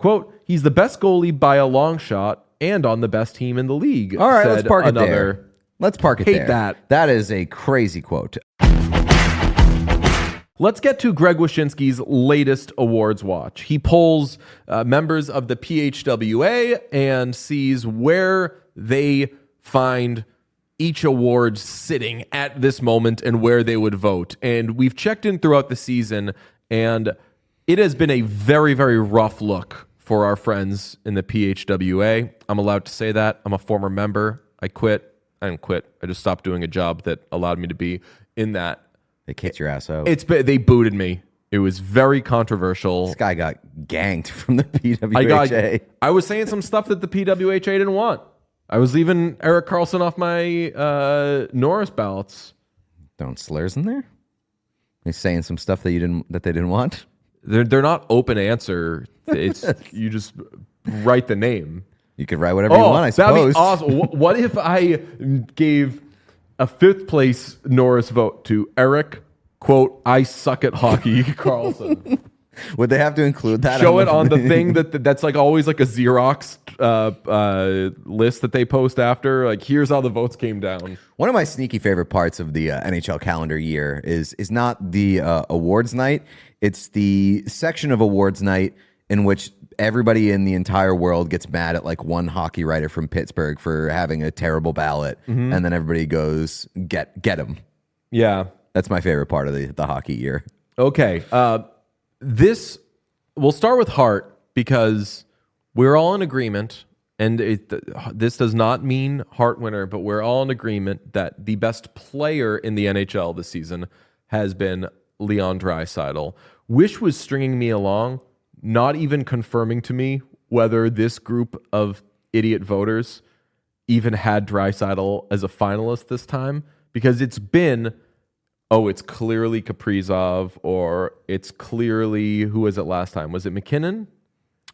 Quote, he's the best goalie by a long shot and on the best team in the league. All right, let's said park it another. there. Let's park it Hate there. that. That is a crazy quote. Let's get to Greg Wyshynski's latest awards watch. He polls members of the PHWA and sees where they find each award sitting at this moment and where they would vote. And we've checked in throughout the season, and it has been a very, very rough look for our friends in the PHWA. I'm allowed to say that. I'm a former member. I quit. I didn't quit. I just stopped doing a job that allowed me to be in that. They kicked your ass out. They booted me. It was very controversial. This guy got ganked from the PWHA. I was saying some stuff that the PWHA didn't want. I was leaving Eric Carlson off my Norris ballots. Don't slurs in there? He's saying some stuff that they didn't want. They're not open answer. It's you just write the name. You could write whatever you want, I suppose. That'd be awesome. What if I gave a 5th place Norris vote to Eric, quote, I suck at hockey, Carlson? Would they have to include that? Show it on the thing that's like always like a Xerox list that they post after. Like, here's how the votes came down. One of my sneaky favorite parts of the NHL calendar year is not the awards night. It's the section of awards night in which everybody in the entire world gets mad at like one hockey writer from Pittsburgh for having a terrible ballot, and then everybody goes get him. Yeah, that's my favorite part of the hockey year. Okay, we'll start with Hart because we're all in agreement, and this does not mean Hart winner, but we're all in agreement that the best player in the NHL this season has been Leon Draisaitl. Wish was stringing me along, not even confirming to me whether this group of idiot voters even had Draisaitl as a finalist this time, because it's been, it's clearly Kaprizov, or it's clearly, who was it last time? Was it McKinnon?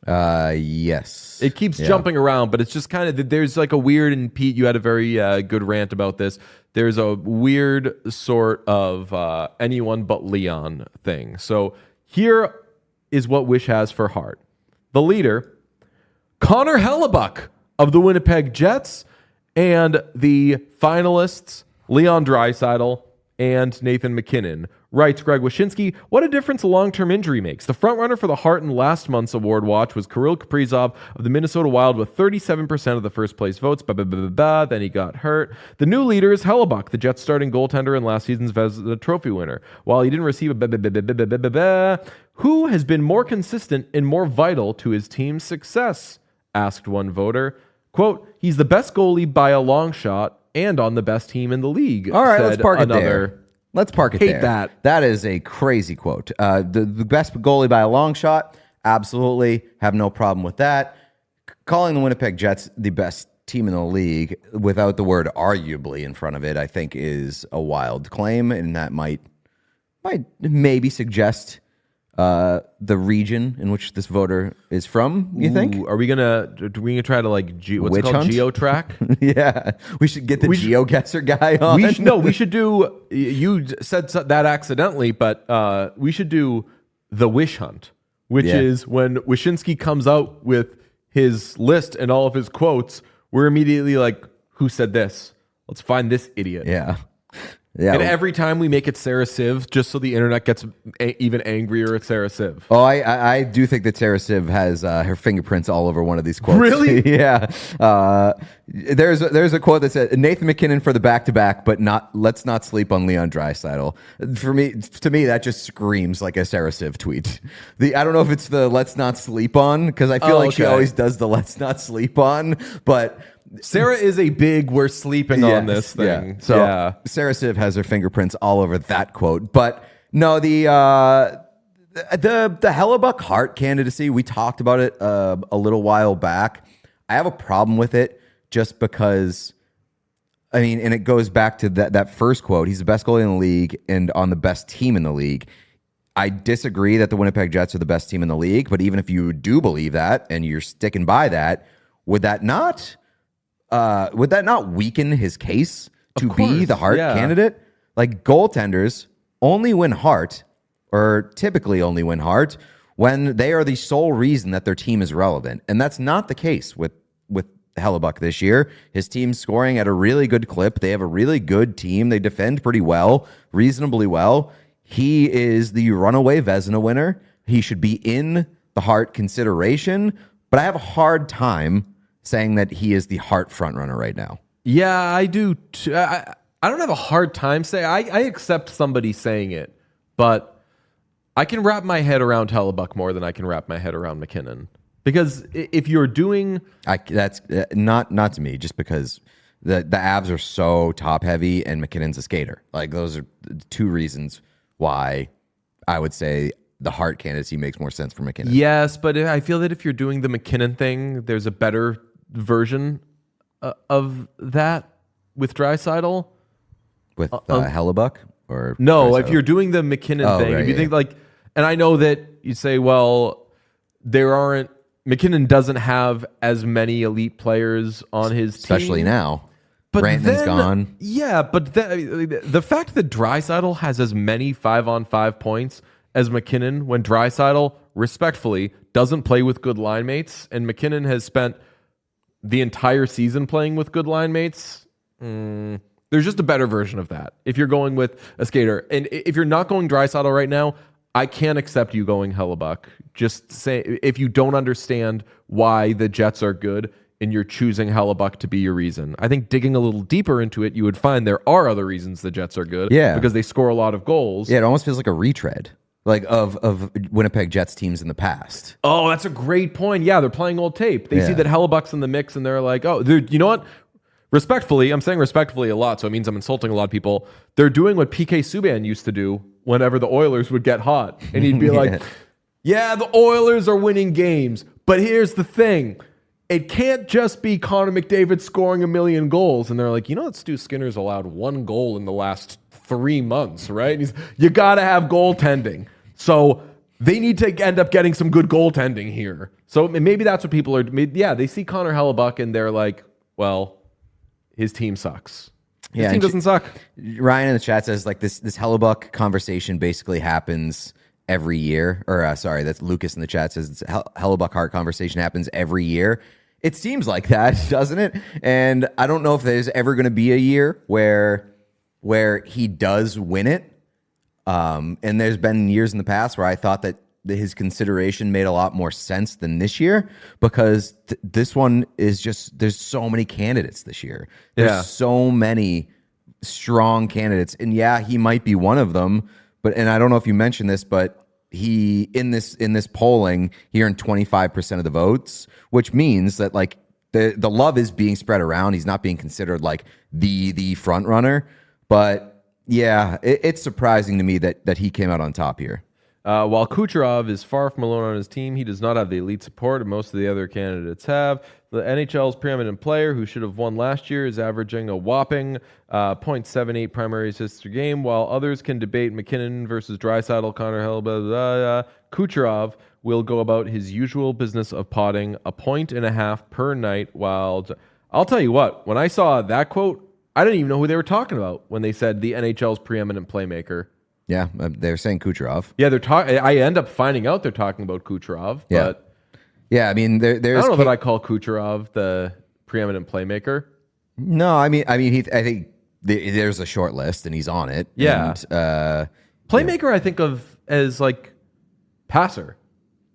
Yes. It keeps jumping around, but it's just kind of, there's like a weird, and Pete, you had a very good rant about this. There's a weird sort of anyone but Leon thing. So here is what Wish has for Hart. The leader, Connor Hellebuck of the Winnipeg Jets, and the finalists, Leon Draisaitl and Nathan McKinnon. Writes Greg Wyshynski, what a difference a long-term injury makes. The frontrunner for the Hart in last month's award watch was Kirill Kaprizov of the Minnesota Wild with 37% of the first-place votes. Then he got hurt. The new leader is Hellebuck, the Jets' starting goaltender and last season's Vezina Trophy winner. While he didn't receive who has been more consistent and more vital to his team's success? Asked one voter. Quote, he's the best goalie by a long shot and on the best team in the league. All right, said let's park another. it there. Let's park it Hate there. that. That is a crazy quote. The best goalie by a long shot, absolutely. Have no problem with that. Calling the Winnipeg Jets the best team in the league without the word arguably in front of it, I think is a wild claim, and that might maybe suggest the region in which this voter is from, you think? Do we gonna try to like what's Witch it called, hunt? geo-track? Yeah, we should get the GeoGuessr guy on. We should do, you said that accidentally, but we should do the Wish Hunt, which is when Wyshynski comes out with his list and all of his quotes, we're immediately like, who said this? Let's find this idiot. Yeah. And every time we make it Sarah Civ, just so the internet gets even angrier at Sarah Civ. Oh, I do think that Sarah Civ has her fingerprints all over one of these quotes. Really? Yeah. There's a quote that said Nathan McKinnon for the back-to-back, but let's not sleep on Leon Draisaitl. To me, that just screams like a Sarah Civ tweet. I don't know if it's the let's not sleep on, because I feel like she always does the let's not sleep on, but Sarah is a big we're sleeping on this thing. Yeah. So Sarah Civ has her fingerprints all over that quote. But no, the Hellebuck Hart candidacy, we talked about it a little while back. I have a problem with it just because, I mean, and it goes back to that first quote. He's the best goalie in the league and on the best team in the league. I disagree that the Winnipeg Jets are the best team in the league, but even if you do believe that and you're sticking by that, would that not weaken his case to be the Hart candidate? Like, goaltenders only win Hart, or typically only win Hart, when they are the sole reason that their team is relevant. And that's not the case with Hellebuck this year. His team's scoring at a really good clip. They have a really good team. They defend pretty well, reasonably well. He is the runaway Vezina winner. He should be in the Hart consideration, but I have a hard time saying that he is the Hart frontrunner right now. Yeah, I do. I don't have a hard time saying. I accept somebody saying it, but I can wrap my head around Hellebuck more than I can wrap my head around McKinnon. Because if you're doing... that's not to me, just because the Avs are so top heavy and McKinnon's a skater. Like, those are two reasons why I would say the Hart candidacy makes more sense for McKinnon. Yes, but I feel that if you're doing the McKinnon thing, there's a better version of that with Draisaitl. With Hellebuck? Or no, Draisaitl? If you're doing the McKinnon thing, right, if you think like... And I know that you say, well, there aren't... McKinnon doesn't have as many elite players on his team. Especially now. But Brandon's gone. Yeah, but the fact that Draisaitl has as many 5-on-5 points as McKinnon when Draisaitl, respectfully, doesn't play with good line mates, and McKinnon has spent the entire season playing with good line mates, there's just a better version of that. If you're going with a skater. And if you're not going Draisaitl right now, I can't accept you going Hellebuck. Just say if you don't understand why the Jets are good and you're choosing Hellebuck to be your reason. I think digging a little deeper into it, you would find there are other reasons the Jets are good. Yeah. Because they score a lot of goals. Yeah, it almost feels like a retread, like of Winnipeg Jets teams in the past. Oh, that's a great point. Yeah, they're playing old tape. They see that Hellebuck's in the mix and they're like, oh, you know what? Respectfully, I'm saying respectfully a lot, so it means I'm insulting a lot of people. They're doing what PK Subban used to do whenever the Oilers would get hot. And he'd be like, yeah, the Oilers are winning games, but here's the thing. It can't just be Connor McDavid scoring 1 million goals. And they're like, you know what? Stu Skinner's allowed 1 goal in the last 3 months, right? And you got to have goaltending. So they need to end up getting some good goaltending here. So maybe that's what people are... Yeah, they see Connor Hellebuck and they're like, well, his team sucks. His team doesn't suck. Ryan in the chat says, like, this Hellebuck conversation basically happens every year. Or, sorry, that's Lucas in the chat says Hellebuck Hart conversation happens every year. It seems like that, doesn't it? And I don't know if there's ever going to be a year where he does win it. And there's been years in the past where I thought that his consideration made a lot more sense than this year, because this one is just, there's so many candidates this year. There's so many strong candidates. And yeah, he might be one of them, and I don't know if you mentioned this, but he, in this polling, he earned 25% of the votes, which means that, like, the love is being spread around. He's not being considered like the front runner, but yeah, it's surprising to me that he came out on top here. While Kucherov is far from alone on his team, he does not have the elite support most of the other candidates have. The NHL's preeminent player, who should have won last year, is averaging a whopping .78 primary assists per game, while others can debate McKinnon versus Draisaitl, Connor Hellebuck. Kucherov will go about his usual business of potting 1.5 points per night. While I'll tell you what, when I saw that quote, I didn't even know who they were talking about when they said the NHL's preeminent playmaker. Yeah, they're saying Kucherov. Yeah, I end up finding out they're talking about Kucherov. But yeah. I mean, there's. I don't know that I call Kucherov the preeminent playmaker. No, I mean, I think there's a short list and he's on it. Yeah, and, playmaker I think of as like passer.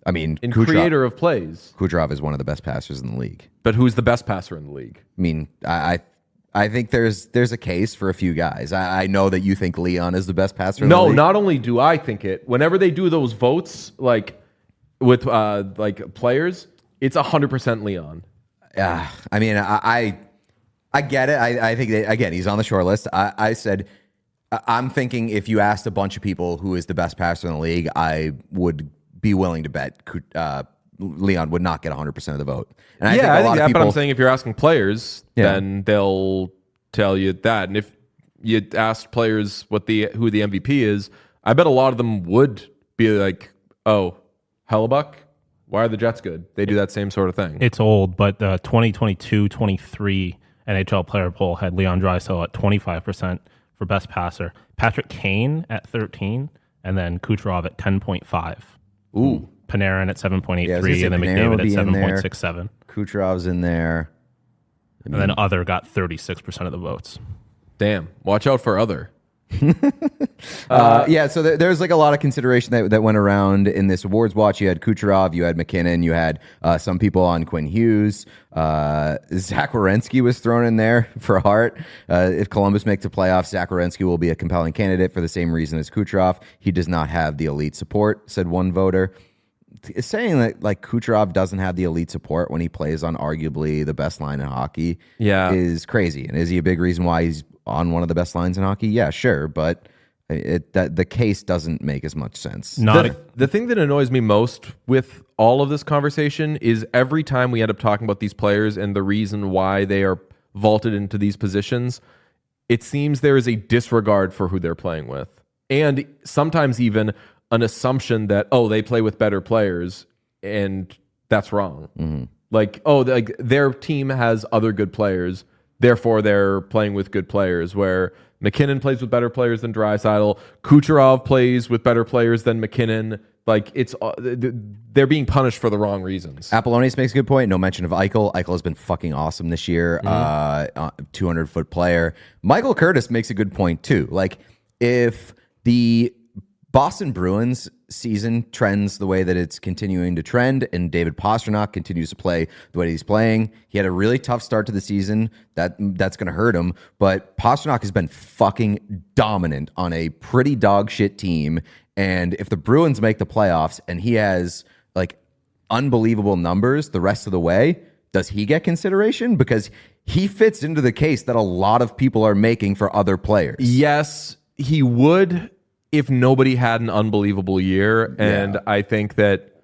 I mean, and creator of plays. Kucherov is one of the best passers in the league. But who's the best passer in the league? I mean, I think there's a case for a few guys. I know that you think Leon is the best passer in the league. No, not only do I think it. Whenever they do those votes, like with like players, it's 100% Leon. Yeah, I mean, I get it. I think that, again, he's on the short list. I said, I'm thinking if you asked a bunch of people who is the best passer in the league, I would be willing to bet Leon would not get 100% of the vote. And I think that, but I'm saying if you're asking players, then they'll tell you that. And if you asked players who the MVP is, I bet a lot of them would be like, oh, Hellebuck? Why are the Jets good? They do that same sort of thing. It's old, but the 2022-23 NHL player poll had Leon Draisaitl at 25% for best passer, Patrick Kane at 13%, and then Kucherov at 10.5%. Ooh. Panarin at 7.83, Yeah, I was gonna say and then Panarin would McDavid at be in there. 7.67. Kucherov's in there. And then other got 36% of the votes. Damn. Watch out for other. Yeah, so there's like a lot of consideration that went around in this awards watch. You had Kucherov, you had McKinnon, you had some people on Quinn Hughes. Zach Werenski was thrown in there for Hart. If Columbus makes the playoffs, Zach Werenski will be a compelling candidate for the same reason as Kucherov. He does not have the elite support, said one voter. Saying that like Kucherov doesn't have the elite support when he plays on arguably the best line in hockey is crazy. And is he a big reason why he's on one of the best lines in hockey? Yeah, sure, but the case doesn't make as much sense. The thing that annoys me most with all of this conversation is every time we end up talking about these players and the reason why they are vaulted into these positions, it seems there is a disregard for who they're playing with. And sometimes even an assumption that, they play with better players, and that's wrong. Mm-hmm. Like, their team has other good players, therefore they're playing with good players, where McKinnon plays with better players than Draisaitl, Kucherov plays with better players than McKinnon. Like, they're being punished for the wrong reasons. Apollonius makes a good point. No mention of Eichel. Eichel has been fucking awesome this year. 200-foot player. Michael Curtis makes a good point, too. Like, if the Boston Bruins season trends the way that it's continuing to trend, and David Pastrnak continues to play the way he's playing. He had a really tough start to the season. That's going to hurt him. But Pastrnak has been fucking dominant on a pretty dog shit team. And if the Bruins make the playoffs and he has like unbelievable numbers the rest of the way, does he get consideration? Because he fits into the case that a lot of people are making for other players. Yes, he would, if nobody had an unbelievable year. And I think that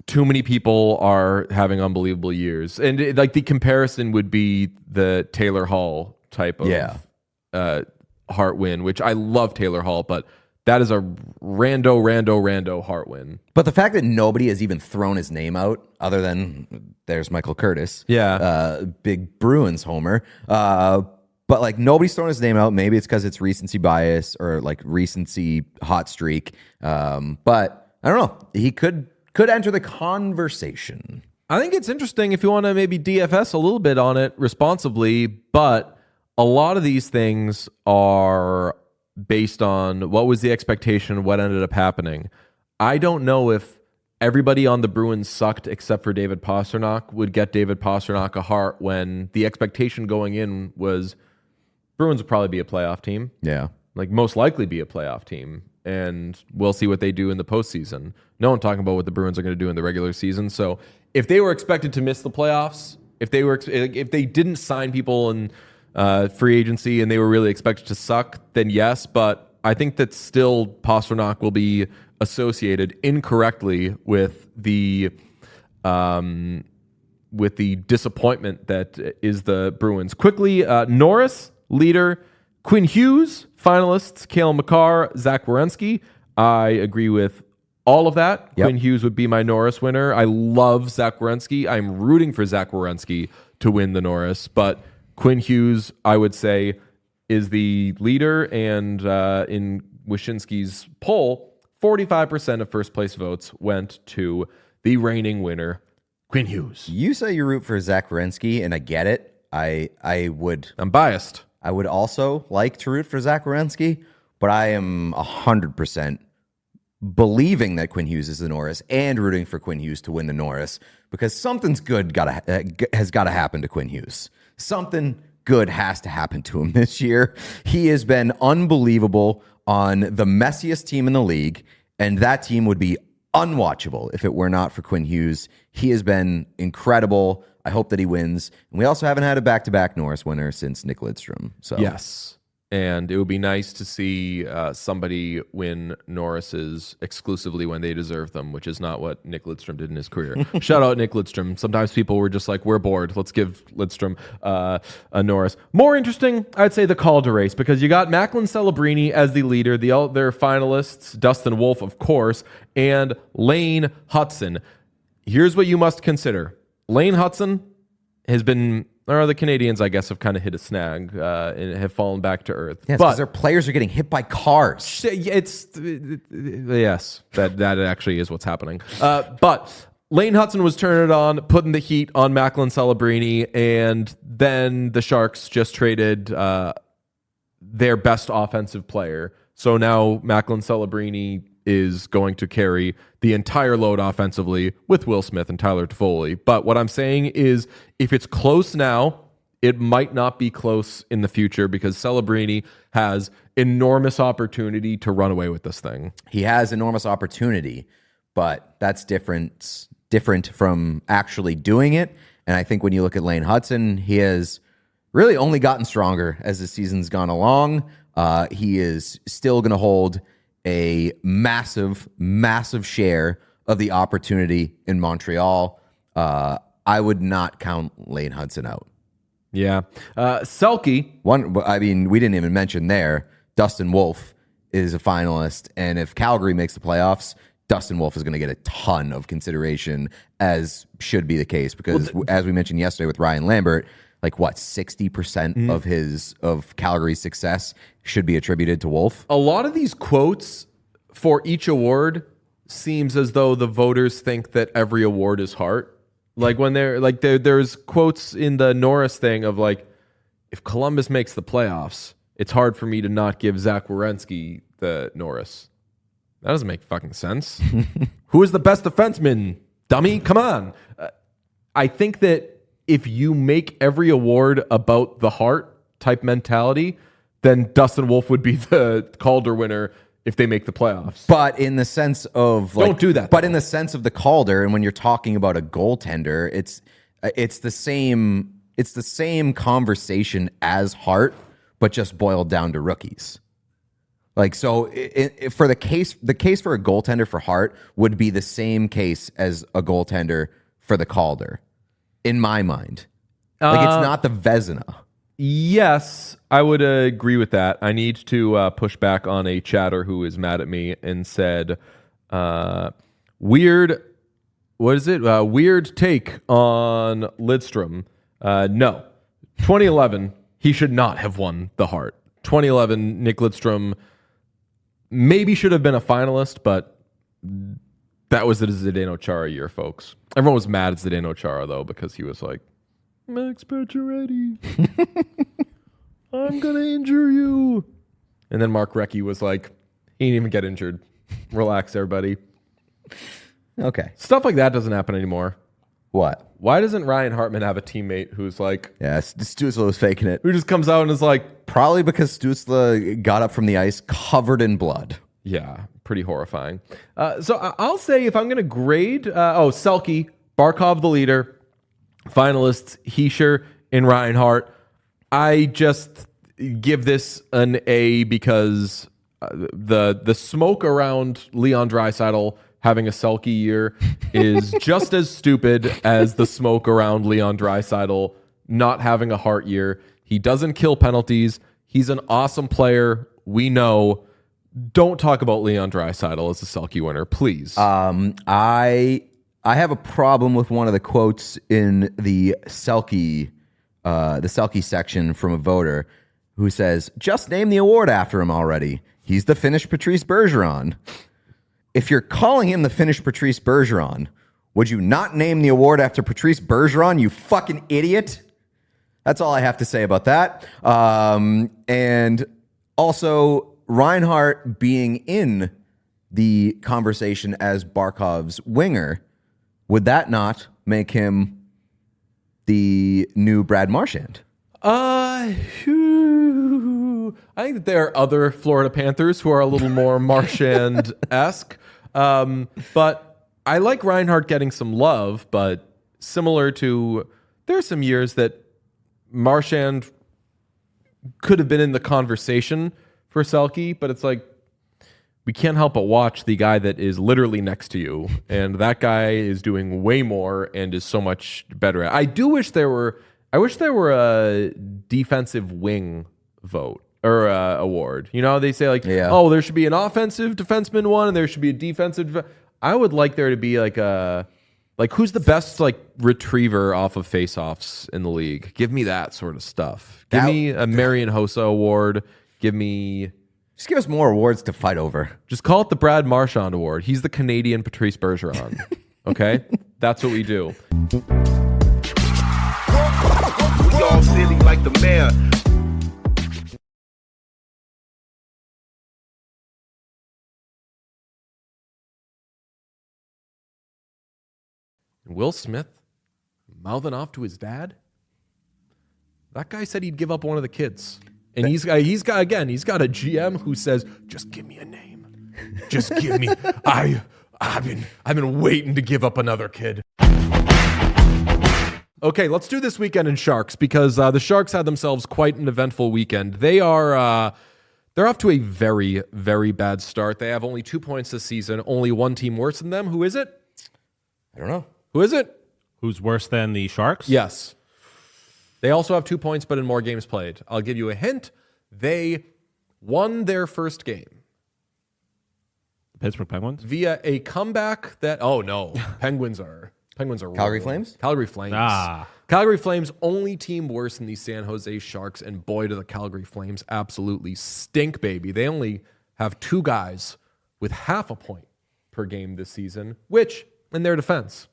too many people are having unbelievable years. And the comparison would be the Taylor Hall type of Hart win, which I love Taylor Hall, but that is a rando Hart win. But the fact that nobody has even thrown his name out, other than there's Michael Curtis, big Bruins homer, but like nobody's throwing his name out. Maybe it's because it's recency bias or like recency hot streak. But I don't know. He could enter the conversation. I think it's interesting if you want to maybe DFS a little bit on it responsibly, but a lot of these things are based on what was the expectation, what ended up happening. I don't know if everybody on the Bruins sucked except for David Pastrnak would get David Pastrnak a Hart when the expectation going in was Bruins would probably be a playoff team. Yeah. Like most likely be a playoff team. And we'll see what they do in the postseason. No one talking about what the Bruins are going to do in the regular season. So if they were expected to miss the playoffs, if they didn't sign people in free agency and they were really expected to suck, then yes. But I think that still Pastrnak will be associated incorrectly with the disappointment that is the Bruins. Quickly, Norris, leader. Quinn Hughes, finalists, Cale Makar, Zach Werenski. I agree with all of that. Yep. Quinn Hughes would be my Norris winner. I love Zach Werenski. I'm rooting for Zach Werenski to win the Norris, but Quinn Hughes, I would say, is the leader. And in Wyshynski's poll, 45% of first place votes went to the reigning winner, Quinn Hughes. You say you root for Zach Werenski, and I get it. I'm biased. I would also like to root for Zach Werenski, but I am 100% believing that Quinn Hughes is the Norris and rooting for Quinn Hughes to win the Norris because something's good has got to happen to Quinn Hughes. Something good has to happen to him this year. He has been unbelievable on the messiest team in the league, and that team would be unwatchable if it were not for Quinn Hughes. He has been incredible. I hope that he wins. And we also haven't had a back-to-back Norris winner since Nick Lidstrom. So yes. And it would be nice to see somebody win Norris's exclusively when they deserve them, which is not what Nick Lidstrom did in his career. Shout out Nick Lidstrom. Sometimes people were just like, we're bored. Let's give Lidstrom a Norris. More interesting, I'd say the Calder race, because you got Macklin Celebrini as the leader, their finalists, Dustin Wolf, of course, and Lane Hutson. Here's what you must consider. Lane Hutson has been or the Canadians, I guess, have kind of hit a snag and have fallen back to earth. Yes, but because their players are getting hit by cars. it's yes, that actually is what's happening. But Lane Hudson was turning it on, putting the heat on Macklin Celebrini, and then the Sharks just traded their best offensive player. So now Macklin Celebrini is going to carry the entire load offensively with Will Smith and Tyler Toffoli. But what I'm saying is, if it's close now, it might not be close in the future because Celebrini has enormous opportunity to run away with this thing. He has enormous opportunity, but that's different from actually doing it. And I think when you look at Lane Hudson, he has really only gotten stronger as the season's gone along. He is still going to hold a massive, massive share of the opportunity in Montreal. I would not count Lane Hudson out. Yeah. Selke. We didn't even mention there, Dustin Wolf is a finalist. And if Calgary makes the playoffs, Dustin Wolf is going to get a ton of consideration, as should be the case, because as we mentioned yesterday with Ryan Lambert, 60% of Calgary's success should be attributed to Wolf. A lot of these quotes for each award seems as though the voters think that every award is Hart. Like when there's quotes in the Norris thing of if Columbus makes the playoffs, it's hard for me to not give Zach Werenski the Norris. That doesn't make fucking sense. Who is the best defenseman? Dummy, come on. I think that if you make every award about the Hart type mentality, then Dustin Wolf would be the Calder winner if they make the playoffs. But in the sense of don't do that. But in the sense of the Calder, and when you're talking about a goaltender, it's the same conversation as Hart, but just boiled down to rookies. For the case for a goaltender for Hart would be the same case as a goaltender for the Calder, in my mind. It's not the Vezina. Yes, I would agree with that. I need to push back on a chatter who is mad at me and said, weird take on Lidstrom. No. 2011, he should not have won the Hart. 2011, Nick Lidstrom maybe should have been a finalist, but that was the Zdeno Chara year, folks. Everyone was mad at Zdeno Chara, though, because he was like, Max Pacioretty, I'm going to injure you. And then Mark Recchi was like, he didn't even get injured. Relax, everybody. Okay. Stuff like that doesn't happen anymore. What? Why doesn't Ryan Hartman have a teammate who's like... Yeah, Stützle was faking it. Who just comes out and is like... Probably because Stützle got up from the ice covered in blood. Yeah, pretty horrifying. So I'll say if I'm going to grade... Selke, Barkov the leader, finalists Hischier and Reinhart. I just give this an A because the smoke around Leon Draisaitl having a Selke year is just as stupid as the smoke around Leon Draisaitl not having a Hart year. He doesn't kill penalties. He's an awesome player. We know. Don't talk about Leon Draisaitl as a Selke winner, please. I have a problem with one of the quotes in the Selke section from a voter who says, "Just name the award after him already. He's the Finnish Patrice Bergeron." If you're calling him the Finnish Patrice Bergeron, would you not name the award after Patrice Bergeron, you fucking idiot? That's all I have to say about that. And also, Reinhart being in the conversation as Barkov's winger, would that not make him the new Brad Marchand? I think that there are other Florida Panthers who are a little more Marchand-esque. But I like Reinhart getting some love, but similar to, there are some years that Marchand could have been in the conversation for Selke, but it's like, we can't help but watch the guy that is literally next to you, and that guy is doing way more and is so much better at. I wish there were a defensive wing vote or award. You know, they say oh, there should be an offensive defenseman one and there should be a defensive. I would like there to be like a Like, who's the best like retriever off of faceoffs in the league? Give me that sort of stuff. Give me a Marion Hossa award. Give me. Just give us more awards to fight over. Just call it the Brad Marchand Award. He's the Canadian Patrice Bergeron. Okay, that's what we do. We all silly like the mayor. Will Smith mouthing off to his dad. That guy said he'd give up one of the kids, and he's got a GM who says, "Just give me a name. Just give me. I've been waiting to give up another kid." Okay, let's do this weekend in Sharks because the Sharks had themselves quite an eventful weekend. They're off to a very, very bad start. They have only 2 points this season. Only one team worse than them. Who is it? I don't know. Who is it? Who's worse than the Sharks? Yes. They also have 2 points, but in more games played. I'll give you a hint. They won their first game Pittsburgh Penguins? via a comeback that, oh no, Penguins are Calgary rolling. Flames? Calgary Flames. Calgary Flames, only team worse than the San Jose Sharks, and boy, do the Calgary Flames absolutely stink, baby. They only have 2 guys with half a point per game this season, which, in their defense,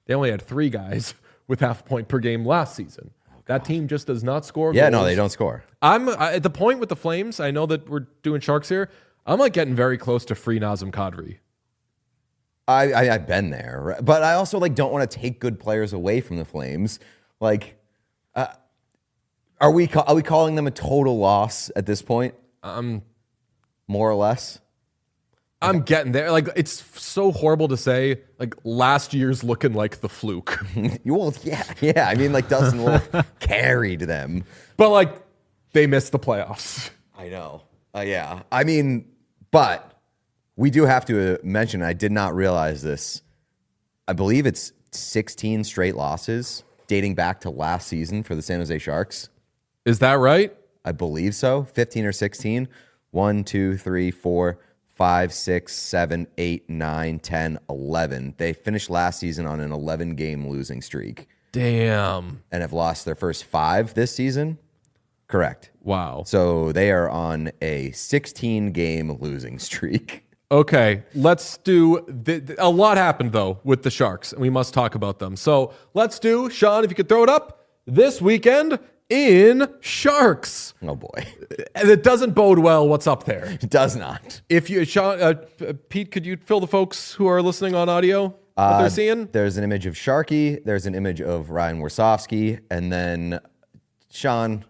they only had 3 guys with half a point per game last season. That team just does not score goals. Yeah, no, they don't score. I'm at the point with the Flames. I know that we're doing Sharks here. I'm like getting very close to free Nazem Kadri. I've been there, right? But I also like don't want to take good players away from the Flames. Like, are we calling them a total loss at this point? More or less. I'm getting there. Like, it's so horrible to say. Like, last year's looking like the fluke. Well, yeah. I mean, like Dustin Wolf carried them, But like, they missed the playoffs. I know. Yeah. I mean, but we do have to mention, I did not realize this. I believe it's 16 straight losses dating back to last season for the San Jose Sharks. Is that right? I believe so. 15 or 16. 1, 2, 3, 4, 5, 6, 7, 8, 9, 10, 11. They finished last season on an 11-game losing streak Damn. and have lost their first 5 this season. Correct. Wow. So they are on a 16-game losing streak. Okay, let's do. A lot happened, though, with the Sharks, and we must talk about them. So let's do, Sean, if you could throw it up, this weekend in Sharks. Oh, boy. And it doesn't bode well what's up there. It does not. If you, Sean, Pete, could you fill the folks who are listening on audio what they're seeing? There's an image of Sharky. There's an image of Ryan Warsofsky. And then, Sean,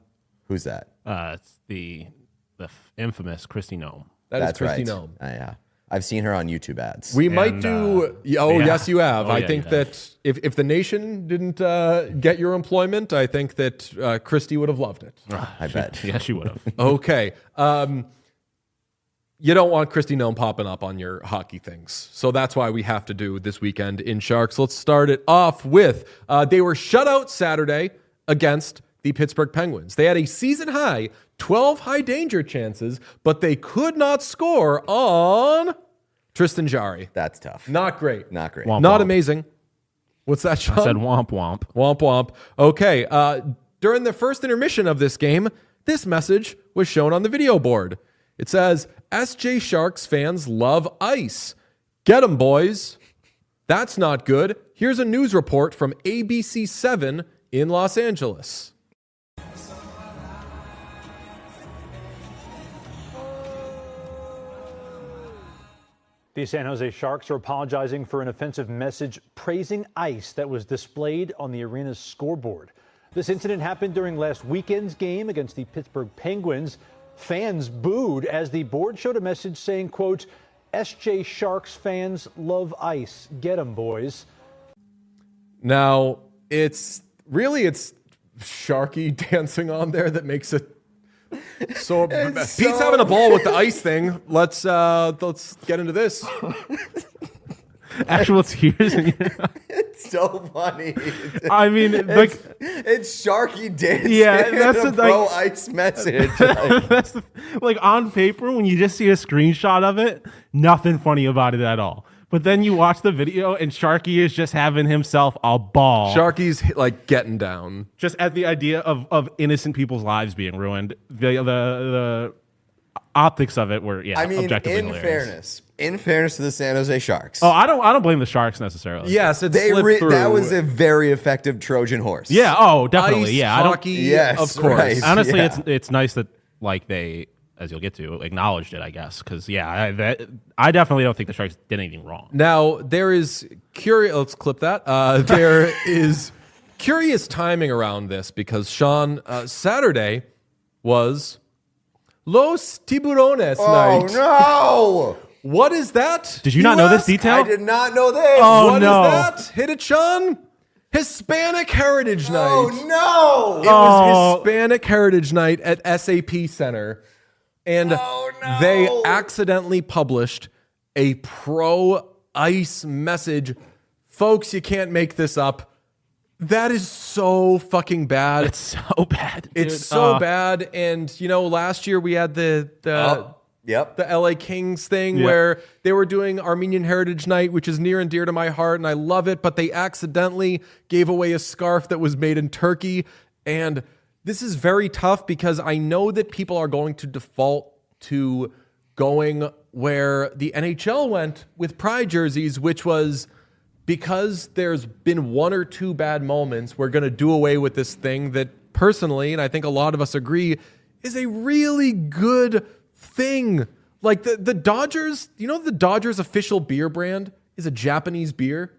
who's that? It's the infamous Christy Nome. That's Christy right. Nome. Yeah. I've seen her on YouTube ads. We might do. Yes, you have. Oh, I yeah, think you that if the nation didn't get your employment, I think that Christy would have loved it. I bet. Yeah, she would have. Okay. You don't want Christy Nome popping up on your hockey things. So that's why we have to do this weekend in Sharks. Let's start it off with they were shut out Saturday against the Pittsburgh Penguins. They had a season high 12 high danger chances, but they could not score on Tristan Jarry. That's tough. Not great. Not great. Womp Not womp. amazing. What's that, Sean? I said womp womp. Womp womp. Okay. During the first intermission of this game, this message was shown on the video board. It says, SJ Sharks fans love ice. Get 'em, boys. That's not good. Here's a news report from ABC 7 in Los Angeles. The San Jose Sharks are apologizing for an offensive message praising ice that was displayed on the arena's scoreboard. This incident happened during last weekend's game against the Pittsburgh Penguins. Fans booed as the board showed a message saying, quote, SJ Sharks fans love ice. Get 'em, boys. Now, it's Sharky dancing on there that makes it so. Pete's having a ball with the ice thing. Let's get into this. Actual tears. It's so funny. I mean, like, It's Sharky dancing. Yeah, that's a the, pro like- ice message. Like, that's like on paper when you just see a screenshot of it, nothing funny about it at all. But then you watch the video and Sharky is just having himself a ball. Sharky's like getting down. Just at the idea of innocent people's lives being ruined. The optics of it were, I mean, objectively in hilarious. fairness to the San Jose Sharks. Oh, I don't blame the Sharks necessarily. Yes, it slipped through. That was a very effective Trojan horse. Yeah. Oh, definitely. Ice Yeah. hockey, Yes, of course. right. Honestly, Yeah. it's nice that like they, as you'll get to, acknowledged it. I guess because I definitely don't think the Sharks did anything wrong. Now there is curious. Let's clip that. There is curious timing around this because Sean, Saturday was Los Tiburones night. Oh, no. What is that? Did you not know this ask? detail? I did not know this. Oh, What is no. that? Hit it, Sean. Hispanic Heritage Night. Oh, no. It was Hispanic Heritage Night at SAP Center. And Oh, no. they accidentally published a pro-ICE message. Folks, you can't make this up. That is so fucking bad. It's so bad. Dude. It's so bad. And, last year we had the Yep. LA Kings thing Yeah. where they were doing Armenian Heritage Night, which is near and dear to my heart, and I love it, but they accidentally gave away a scarf that was made in Turkey. And this is very tough because I know that people are going to default to going where the NHL went with pride jerseys, which was because there's been one or two bad moments, we're going to do away with this thing that personally, and I think a lot of us agree, is a really good thing. Like the Dodgers, the Dodgers official beer brand is a Japanese beer.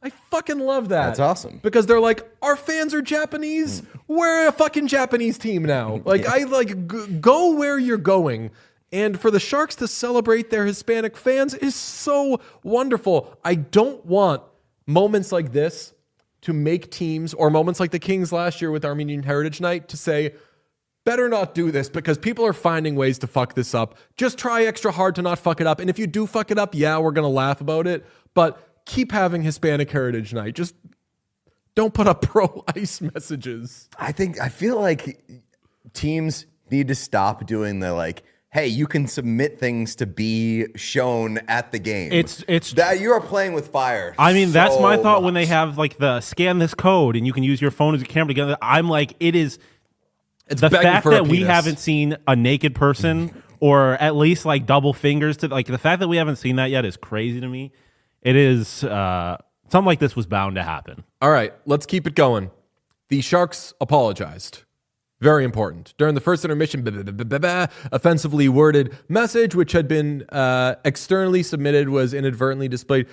I fucking love that. That's awesome. Because they're like, our fans are Japanese. We're a fucking Japanese team now. Like, I go where you're going. And for the Sharks to celebrate their Hispanic fans is so wonderful. I don't want moments like this to make teams, or moments like the Kings last year with Armenian Heritage Night, to say, better not do this because people are finding ways to fuck this up. Just try extra hard to not fuck it up. And if you do fuck it up, yeah, we're going to laugh about it. But keep having Hispanic Heritage Night. Just don't put up pro-ICE messages. I feel like teams need to stop doing the hey, you can submit things to be shown at the game. It's that you are playing with fire. I mean, that's my so thought when they much. have the scan this code and you can use your phone as a camera together. I'm like, it's the begging fact for a that we penis. haven't seen a naked person or at least double fingers to the fact that we haven't seen that yet is crazy to me. It is something like this was bound to happen. All right, let's keep it going. The Sharks apologized. Very important. During the first intermission, offensively worded message, which had been externally submitted, was inadvertently displayed.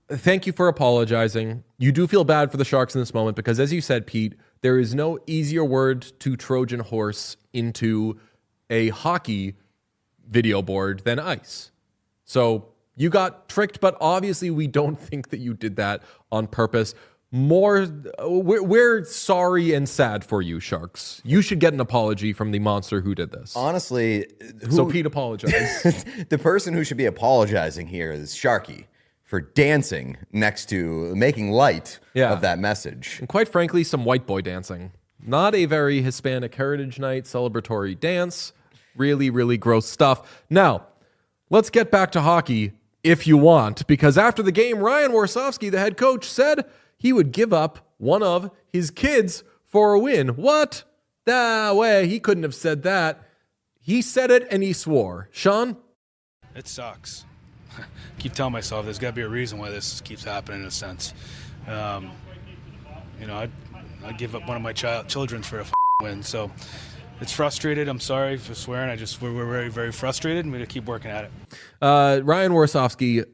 Thank you for apologizing. You do feel bad for the Sharks in this moment because, as you said, Pete, there is no easier word to Trojan horse into a hockey video board than ice. So you got tricked, but obviously we don't think that you did that on purpose. We're sorry and sad for you, Sharks. You should get an apology from the monster who did this. Honestly, So Pete apologized. the person who should be apologizing here is Sharky for dancing next to making light of that message. And quite frankly, some white boy dancing. Not a very Hispanic Heritage Night celebratory dance. Really, really gross stuff. Now, let's get back to hockey if you want, because after the game, Ryan Warsofsky, the head coach, said he would give up one of his kids for a win. What? Nah, way. He couldn't have said that. He said it and he swore. Sean? It sucks. Keep telling myself there's got to be a reason why this keeps happening in a sense. I'd give up one of my children for a win. So it's frustrated. I'm sorry for swearing. We're very, very frustrated, and we're going to keep working at it. Ryan Warsofsky,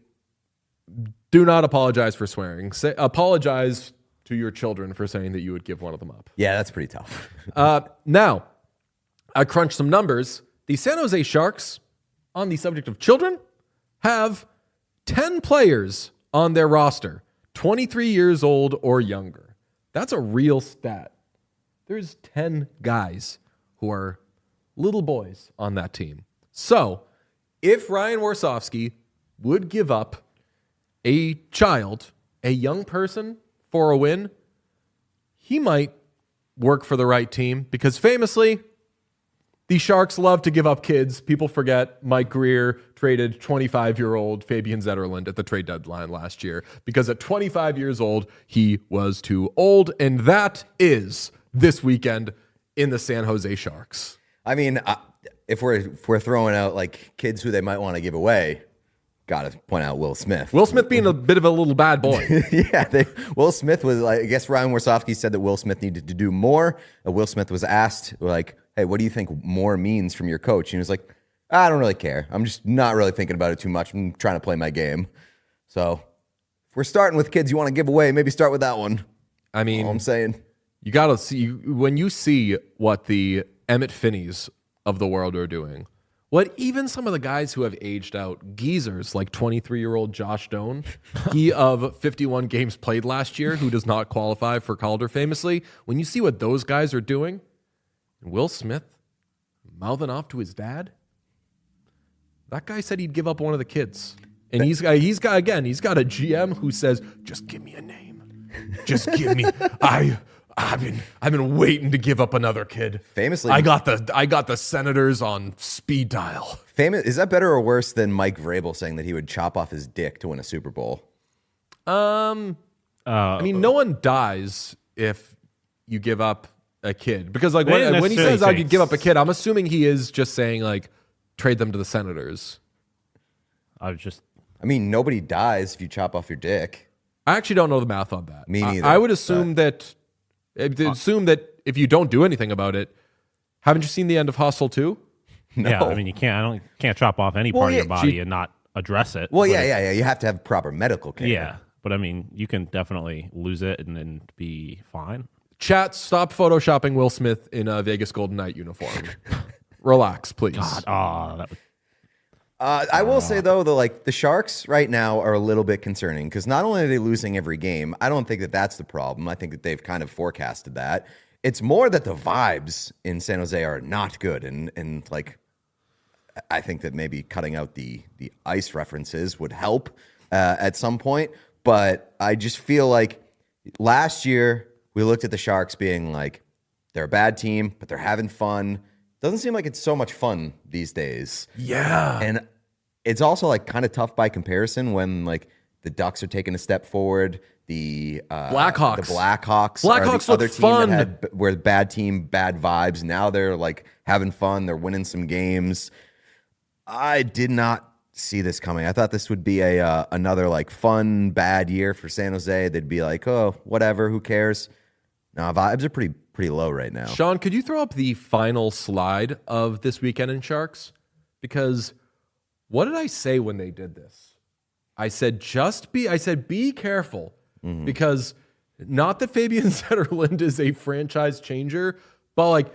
do not apologize for swearing. Apologize to your children for saying that you would give one of them up. Yeah, that's pretty tough. Now, I crunched some numbers. The San Jose Sharks, on the subject of children, have 10 players on their roster, 23 years old or younger. That's a real stat. There's 10 guys who are little boys on that team. So, if Ryan Warsofsky would give up a child, a young person, for a win, he might work for the right team because famously, the Sharks love to give up kids. People forget Mike Greer traded 25-year-old Fabian Zetterlund at the trade deadline last year because at 25 years old, he was too old. And that is this weekend in the San Jose Sharks. I mean, if we're throwing out like kids who they might want to give away, got to point out Will Smith. Will Smith being a bit of a little bad boy. Yeah, Will Smith was like, I guess Ryan Warsofsky said that Will Smith needed to do more. Will Smith was asked, like, hey, what do you think more means from your coach? And he was like, I don't really care. I'm just not really thinking about it too much. I'm trying to play my game. So if we're starting with kids you want to give away, maybe start with that one. I mean, all I'm saying. You got to see, when you see what the Emmett Finneys of the world are doing, what even some of the guys who have aged out, geezers like 23-year-old Josh Doan, he of 51 games played last year, who does not qualify for Calder famously, when you see what those guys are doing, and Will Smith mouthing off to his dad, that guy said he'd give up one of the kids. And he's got a GM who says, just give me a name. Just give me, I've been waiting to give up another kid. Famously, I got the Senators on speed dial. Is that better or worse than Mike Vrabel saying that he would chop off his dick to win a Super Bowl? I mean, no one dies if you give up a kid, because like when he says I could give up a kid, I'm assuming he is just saying like trade them to the Senators. I mean, nobody dies if you chop off your dick. I actually don't know the math on that. Me neither. I would assume that if you don't do anything about it, haven't you seen the end of Hustle 2? No. Yeah, I mean, you can't chop off any part of your body and not address it. Well, yeah. You have to have proper medical care. Yeah, but I mean, you can definitely lose it and then be fine. Chat, stop photoshopping Will Smith in a Vegas Golden Knight uniform. Relax, please. God, I will say though, the Sharks right now are a little bit concerning because not only are they losing every game, I don't think that that's the problem. I think that they've kind of forecasted that. It's more that the vibes in San Jose are not good, and like I think that maybe cutting out the ice references would help at some point. But I just feel like last year we looked at the Sharks being like they're a bad team, but they're having fun. Doesn't seem like it's so much fun these days. Yeah. And it's also like kind of tough by comparison when like the Ducks are taking a step forward. The Blackhawks are the other team fun. that were bad team, bad vibes. Now they're like having fun. They're winning some games. I did not see this coming. I thought this would be another like fun, bad year for San Jose. They'd be like, oh, whatever, who cares? No, vibes are pretty low right now. Sean, could you throw up the final slide of this weekend in Sharks? Because what did I say when they did this? I said be careful, because not that Fabian Zetterlund is a franchise changer, but like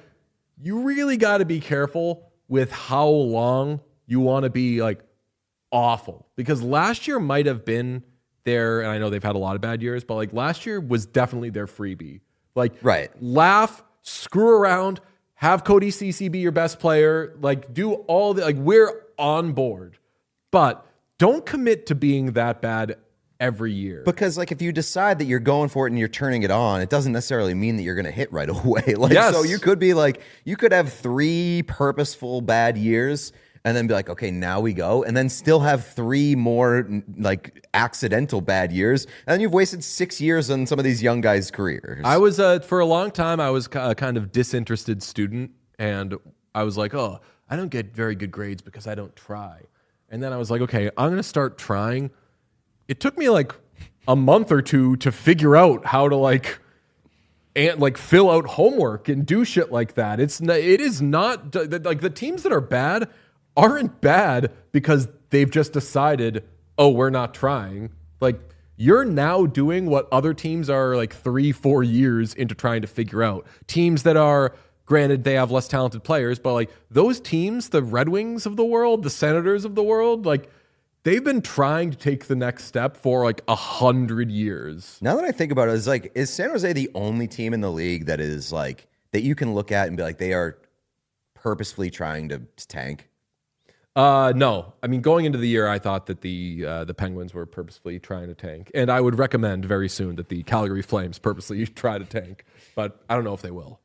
you really got to be careful with how long you want to be like awful, because last year might have been their, and I know they've had a lot of bad years, but like last year was definitely their freebie. Like, right. Laugh, screw around, have Cody Ceci be your best player, like do all the, like we're on board, but don't commit to being that bad every year. Because like if you decide that you're going for it and you're turning it on, it doesn't necessarily mean that you're going to hit right away. Like, yes. So you could be like, you could have 3 purposeful bad years and then be like, okay, now we go. And then still have 3 more like accidental bad years. And then you've wasted 6 years on some of these young guys' careers. I was, for a long time, I was a kind of disinterested student. And I was like, oh, I don't get very good grades because I don't try. And then I was like, okay, I'm going to start trying. It took me like a month or 2 to figure out how to like fill out homework and do shit like that. It is not like the teams that are bad aren't bad because they've just decided, oh, we're not trying. Like you're now doing what other teams are like 3-4 years into trying to figure out. Teams that are, granted, they have less talented players, but like those teams, the Red Wings of the world, the Senators of the world, like they've been trying to take the next step for like 100 years. Now that I think about it, it's like, is San Jose the only team in the league that is like, that you can look at and be like, they are purposefully trying to tank? No. I mean, going into the year, I thought that the Penguins were purposefully trying to tank. And I would recommend very soon that the Calgary Flames purposely try to tank. But I don't know if they will.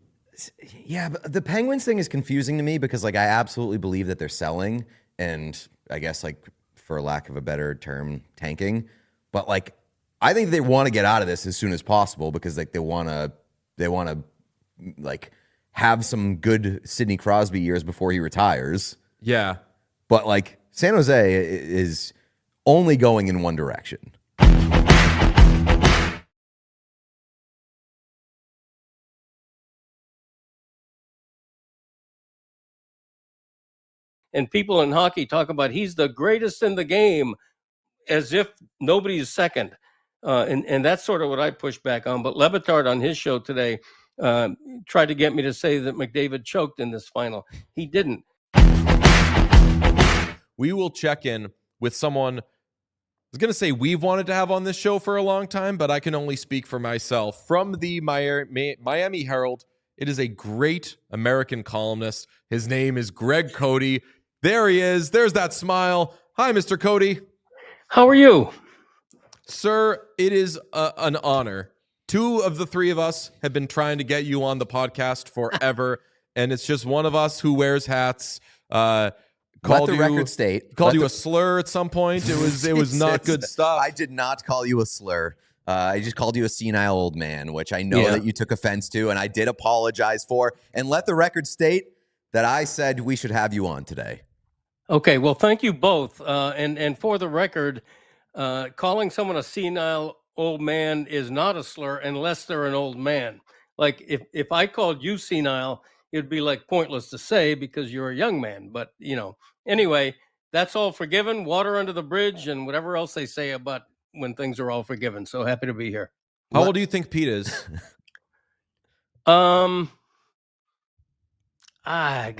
Yeah, but the Penguins thing is confusing to me because like I absolutely believe that they're selling and I guess like for lack of a better term, tanking. But like I think they want to get out of this as soon as possible because like they want to like have some good Sidney Crosby years before he retires. Yeah. But like San Jose is only going in one direction. And people in hockey talk about he's the greatest in the game as if nobody's second. And that's sort of what I push back on. But Levitard on his show today tried to get me to say that McDavid choked in this final. He didn't. We will check in with someone. I was going to say we've wanted to have on this show for a long time, but I can only speak for myself. From the Miami Herald, it is a great American columnist. His name is Greg Cody. There he is. There's that smile. Hi, Mr. Cody. How are you? Sir, it is an honor. Two of the three of us have been trying to get you on the podcast forever, and it's just one of us who wears hats. Let the record state. Called you a slur at some point. It was not good stuff. I did not call you a slur. I just called you a senile old man, which I know that you took offense to, and I did apologize for. And let the record state that I said we should have you on today. Okay, well, thank you both. And for the record, calling someone a senile old man is not a slur unless they're an old man. Like if I called you senile, it'd be like pointless to say because you're a young man. But, anyway, that's all forgiven. Water under the bridge and whatever else they say about when things are all forgiven. So happy to be here. How old do you think Pete is? I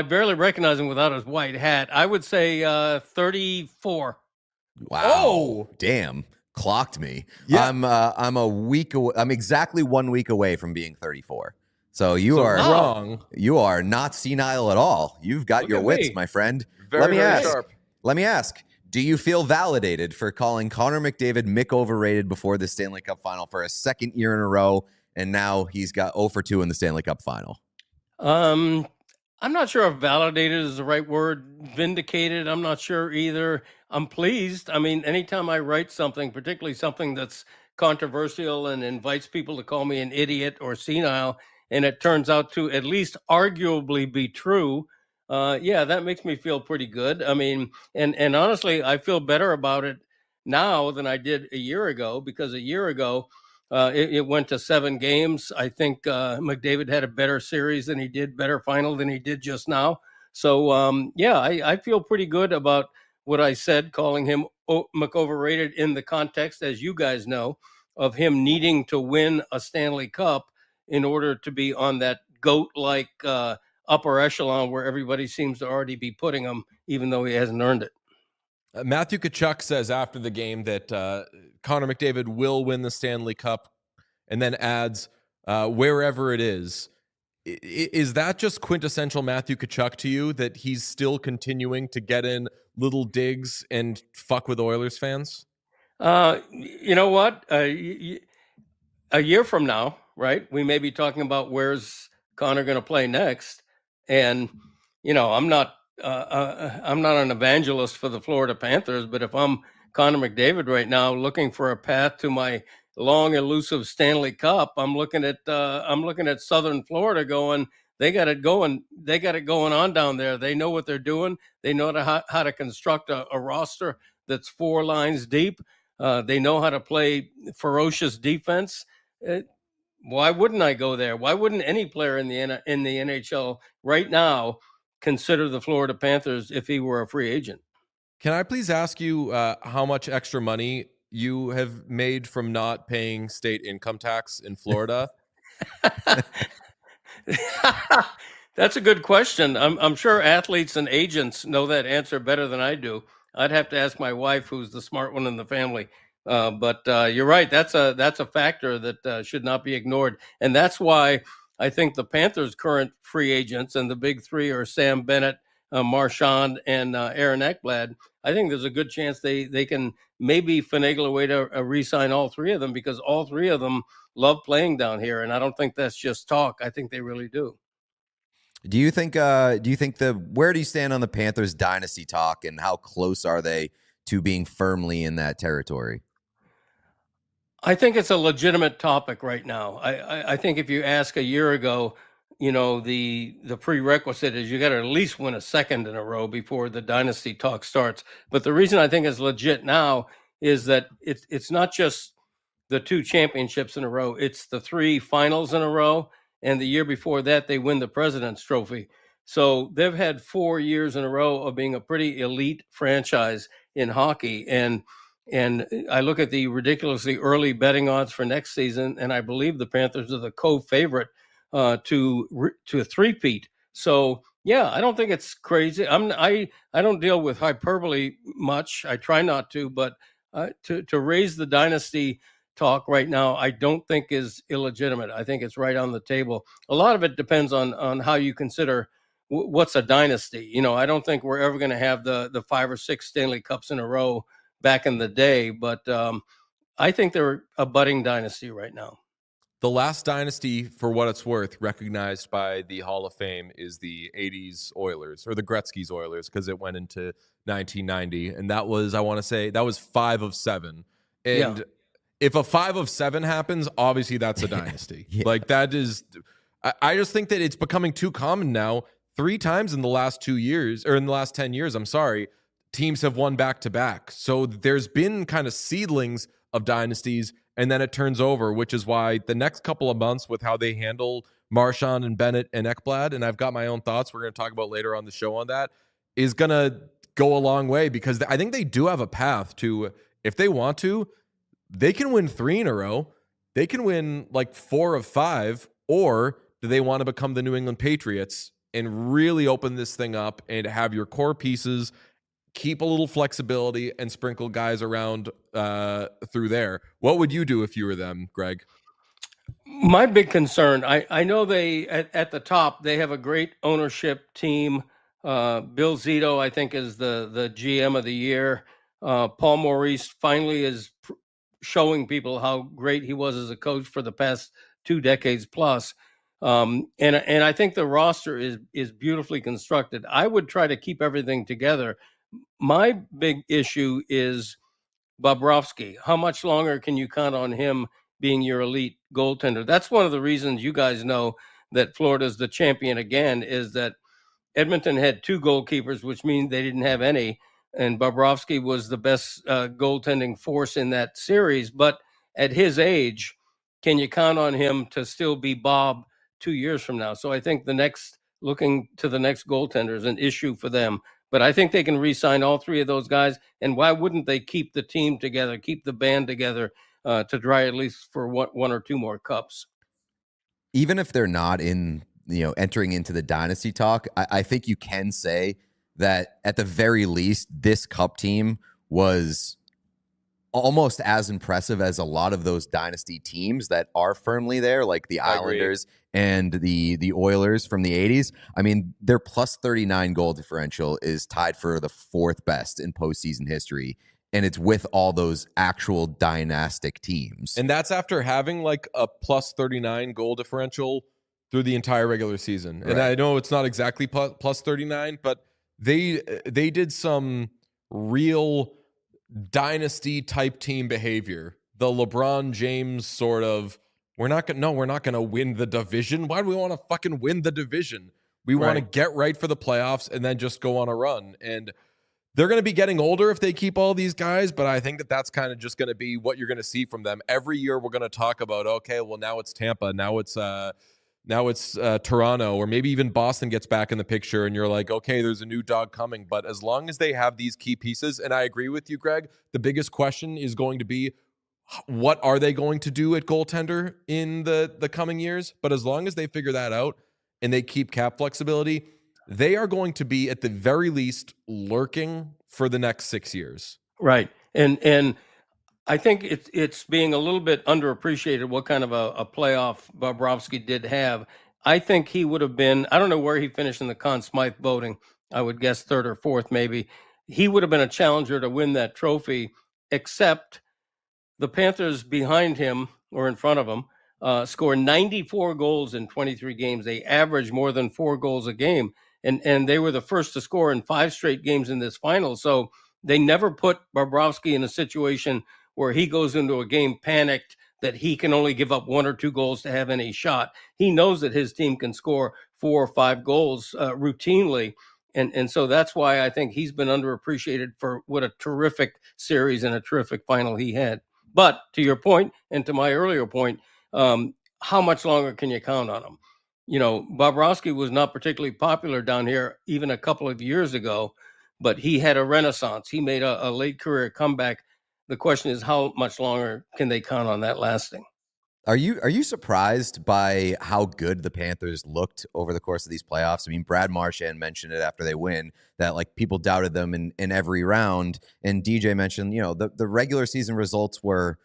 barely recognize him without his white hat. I would say 34. Wow. Oh, damn. Clocked me. Yeah. I'm a week away. I'm exactly 1 week away from being 34. So you are wrong. You are not senile at all. You've got Look your at wits, me. my friend. Very sharp. Let me ask. Do you feel validated for calling Connor McDavid Mick overrated before the Stanley Cup final for a second year in a row, and now he's got 0 for 2 in the Stanley Cup final? I'm not sure if validated is the right word. Vindicated, I'm not sure either. I'm pleased. I mean, anytime I write something, particularly something that's controversial and invites people to call me an idiot or senile, and it turns out to at least arguably be true, that makes me feel pretty good. I mean, and honestly, I feel better about it now than I did a year ago, because a year ago, it went to 7 games. I think McDavid had a better series than he did, better final than he did just now. So, I feel pretty good about what I said, calling him McOverrated in the context, as you guys know, of him needing to win a Stanley Cup in order to be on that GOAT-like upper echelon where everybody seems to already be putting him, even though he hasn't earned it. Matthew Tkachuk says after the game that Connor McDavid will win the Stanley Cup, and then adds, wherever it is. Is that just quintessential Matthew Tkachuk to you, that he's still continuing to get in little digs and fuck with Oilers fans? You know what? A year from now, right, we may be talking about where's Connor going to play next. And, I'm not an evangelist for the Florida Panthers, but if I'm Connor McDavid right now looking for a path to my long elusive Stanley Cup, I'm looking at Southern Florida going, they got it going on down there. They know what they're doing. They know how to construct a roster that's 4 lines deep. They know how to play ferocious defense. Why wouldn't I go there? Why wouldn't any player in the NHL right now consider the Florida Panthers if he were a free agent? Can I please ask you how much extra money you have made from not paying state income tax in Florida? That's a good question. I'm sure athletes and agents know that answer better than I do. I'd have to ask my wife, who's the smart one in the family. But you're right. That's a factor that should not be ignored. And that's why I think the Panthers' current free agents, and the big 3 are Sam Bennett, Marchand, and Aaron Ekblad. I think there's a good chance they can maybe finagle a way to re-sign all 3 of them, because all 3 of them love playing down here, and I don't think that's just talk. I think they really do. Do you think where do you stand on the Panthers dynasty talk, and how close are they to being firmly in that territory? I think it's a legitimate topic right now. I think if you ask a year ago, the prerequisite is you got to at least win a second in a row before the dynasty talk starts. But the reason I think it's legit now is that it's not just the 2 championships in a row, it's the 3 finals in a row, and the year before that they win the President's Trophy. So they've had 4 years in a row of being a pretty elite franchise in hockey, and I look at the ridiculously early betting odds for next season, and I believe the Panthers are the co-favorite to a three-peat. So yeah, I don't think it's crazy. I don't deal with hyperbole much. I try not to, but to raise the dynasty talk right now, I don't think is illegitimate. I think it's right on the table. A lot of it depends on how you consider what's a dynasty. I don't think we're ever going to have the 5 or 6 Stanley Cups in a row back in the day, but I think they're a budding dynasty right now. The last dynasty, for what it's worth, recognized by the Hall of Fame is the 80s Oilers, or the Gretzky's Oilers, because it went into 1990. And that was, I want to say, that was 5 of 7. And Yeah. if a 5 of 7 happens, obviously that's a dynasty. Yeah. Like, that is, I just think that it's becoming too common now. 3 times in the last 2 years, or in the last 10 years, I'm sorry, teams have won back to back. So there's been kind of seedlings of dynasties, and then it turns over, which is why the next couple of months with how they handle Marchand and Bennett and Ekblad, and I've got my own thoughts we're going to talk about later on the show on that, is going to go a long way, because I think they do have a path to, if they want to, they can win 3 in a row. They can win like 4 of 5, or do they want to become the New England Patriots and really open this thing up and have your core pieces, keep a little flexibility, and sprinkle guys around through there? What would you do if you were them, Greg? My big concern, I know they at the top they have a great ownership team. Bill Zito, I think, is the GM of the year. Paul Maurice finally is showing people how great he was as a coach for the past 2 decades plus. And I think the roster is beautifully constructed. I would try to keep everything together. My big issue is Bobrovsky. How much longer can you count on him being your elite goaltender? That's one of the reasons you guys know that Florida's the champion again, is that Edmonton had 2 goalkeepers, which means they didn't have any, and Bobrovsky was the best goaltending force in that series. But at his age, can you count on him to still be Bob 2 years from now? So I think looking to the next goaltender is an issue for them. But I think they can re-sign all 3 of those guys. And why wouldn't they keep the team together, keep the band together to try at least for 1 or 2 more cups? Even if they're not entering into the dynasty talk, I think you can say that at the very least, this Cup team was almost as impressive as a lot of those dynasty teams that are firmly there, like the Islanders and the Oilers from the 80s. I mean, their plus 39 goal differential is tied for the 4th best in postseason history, and it's with all those actual dynastic teams. And that's after having like a plus 39 goal differential through the entire regular season. And Right. I know it's not exactly plus 39, but they did some real dynasty type team behavior. The LeBron James sort of, we're not going to win the division. Why do we want to fucking win the division? We want to get right for the playoffs and then just go on a run. And they're going to be getting older if they keep all these guys, but I think that that's kind of just going to be what you're going to see from them. Every year we're going to talk about, okay, well, now it's Tampa, now it's Toronto, or maybe even Boston gets back in the picture, and you're like, okay, there's a new dog coming. But as long as they have these key pieces, and I agree with you, Greg, the biggest question is going to be, what are they going to do at goaltender in the coming years? But as long as they figure that out and they keep cap flexibility, they are going to be at the very least lurking for the next 6 years. Right. And I think it's being a little bit underappreciated what kind of a playoff Bobrovsky did have. I think he would have been, I don't know where he finished in the Conn Smythe voting. I would guess 3rd or 4th, maybe. He would have been a challenger to win that trophy, except the Panthers behind him or in front of him score 94 goals in 23 games. They average more than 4 goals a game. And they were the first to score in 5 straight games in this final. So they never put Bobrovsky in a situation where he goes into a game panicked that he can only give up 1 or 2 goals to have any shot. He knows that his team can score 4 or 5 goals routinely. And so that's why I think he's been underappreciated for what a terrific series and a terrific final he had. But to your point, and to my earlier point, how much longer can you count on him? You know, Bobrovsky was not particularly popular down here even a couple of years ago, but he had a renaissance. He made a late career comeback. The question is, how much longer can they count on that lasting? Are you surprised by how good the Panthers looked over the course of these playoffs? I mean, Brad Marchand mentioned it after they win that like people doubted them in every round, and DJ mentioned the regular season results were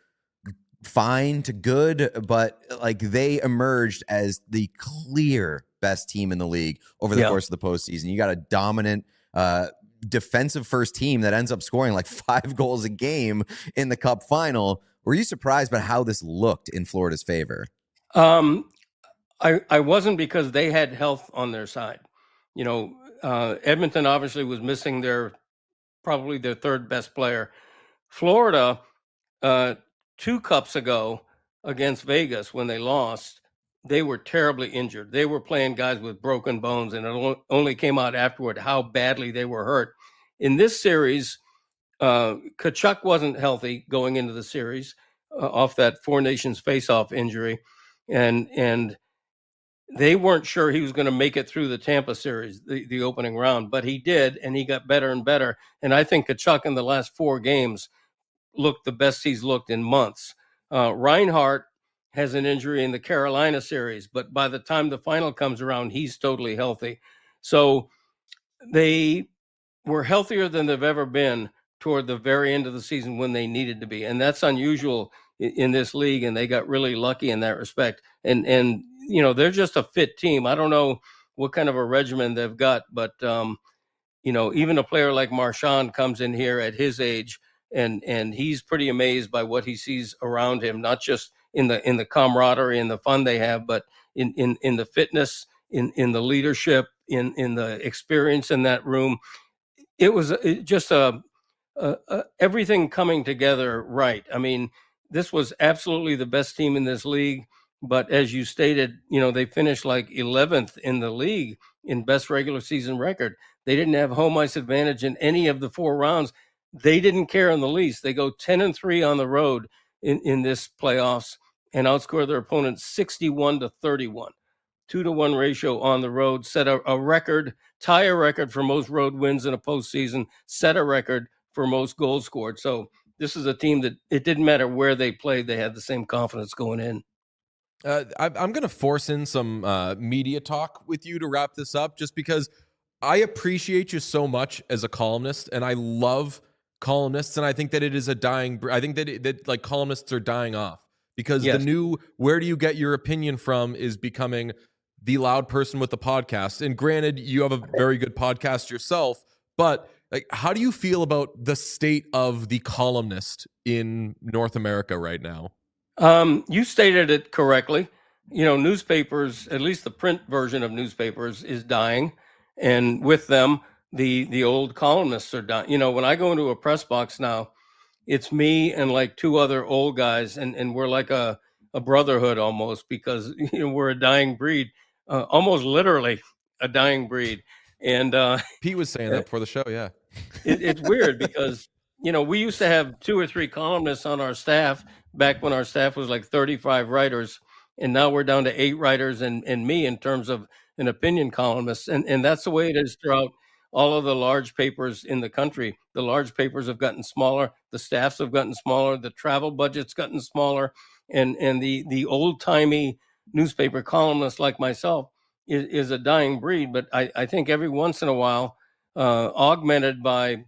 fine to good, but like they emerged as the clear best team in the league over the course of the postseason. You got a dominant defensive first team that ends up scoring like 5 goals a game in the Cup final. Were you surprised by how this looked in Florida's favor? I wasn't, because they had health on their side. You know, Edmonton obviously was missing probably their third best player. Florida, 2 cups ago against Vegas when they lost, they were terribly injured. They were playing guys with broken bones, and it only came out afterward how badly they were hurt. In this series, Kachuk wasn't healthy going into the series off that Four Nations face-off injury, and they weren't sure he was going to make it through the Tampa series, the opening round, but he did, and he got better and better. And I think Kachuk in the last 4 games looked the best he's looked in months. Reinhart has an injury in the Carolina series, but by the time the final comes around, he's totally healthy. So they were healthier than they've ever been toward the very end of the season when they needed to be. And that's unusual in this league. And they got really lucky in that respect. And they're just a fit team. I don't know what kind of a regimen they've got, but, even a player like Marchand comes in here at his age, and he's pretty amazed by what he sees around him, not just in the camaraderie and the fun they have, but in the fitness, in the leadership, in the experience in that room. It was just everything coming together right. I mean, this was absolutely the best team in this league. But as you stated, they finished like 11th in the league in best regular season record. They didn't have home ice advantage in any of the 4 rounds. They didn't care in the least. They go 10-3 on the road in this playoffs and outscore their opponents 61-31. 2-to-1 ratio on the road, set a record, tie a record for most road wins in a postseason, set a record for most goals scored. So this is a team that it didn't matter where they played, they had the same confidence going in. I'm going to force in some media talk with you to wrap this up, just because I appreciate you so much as a columnist, and I love columnists, and I think that it is a dying. I think that like columnists are dying off, because the new "where do you get your opinion from" is becoming the loud person with the podcast. And granted, you have a very good podcast yourself, but like, how do you feel about the state of the columnist in North America right now? You stated it correctly. Newspapers, at least the print version of newspapers, is dying, and with them, the old columnists are dying. When I go into a press box now, it's me and like 2 other old guys, and we're like a brotherhood almost, because we're a dying breed, almost literally a dying breed. And Pete was saying that before the show. Yeah, it's weird because we used to have 2 or 3 columnists on our staff back when our staff was like 35 writers, and now we're down to 8 writers and me in terms of an opinion columnist, and that's the way it is throughout all of the large papers in the country. The large papers have gotten smaller, the staffs have gotten smaller, the travel budget's gotten smaller, and the old-timey newspaper columnist like myself is a dying breed. But I think every once in a while, augmented by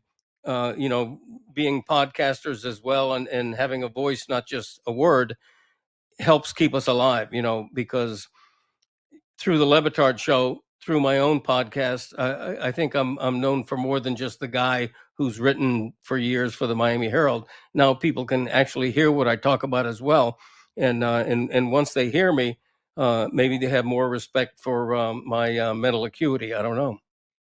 being podcasters as well, and having a voice, not just a word, helps keep us alive, because through the Levitard show, through my own podcast, I think I'm known for more than just the guy who's written for years for the Miami Herald. Now people can actually hear what I talk about as well. and once they hear me, maybe they have more respect for my mental acuity. I don't know.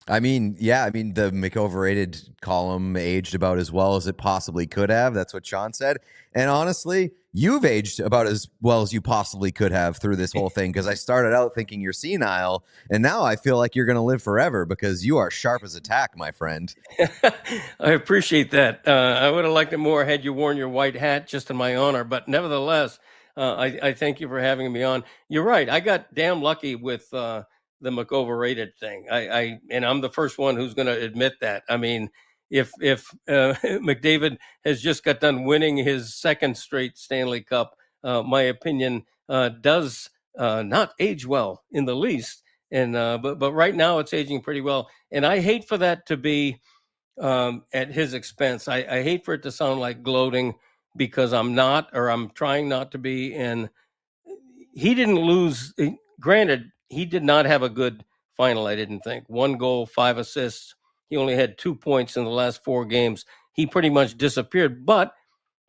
I mean, yeah, I mean, the McOverrated column aged about as well as it possibly could have. That's what Sean said. And honestly, you've aged about as well as you possibly could have through this whole thing, because I started out thinking you're senile, and now I feel like you're going to live forever because you are sharp as a tack, my friend. I appreciate that. I would have liked it more had you worn your white hat just in my honor, but nevertheless, I thank you for having me on. You're right. I got damn lucky with the McOverrated thing. And I'm the first one who's going to admit that. I mean, if McDavid has just got done winning his second straight Stanley Cup, my opinion does not age well in the least. And but right now it's aging pretty well. And I hate for that to be at his expense. I hate for it to sound like gloating, because I'm not, or I'm trying not to be. And he didn't lose. Granted, he did not have a good final. I didn't think 1 goal, 5 assists. He only had 2 points in the last 4 games. He pretty much disappeared, but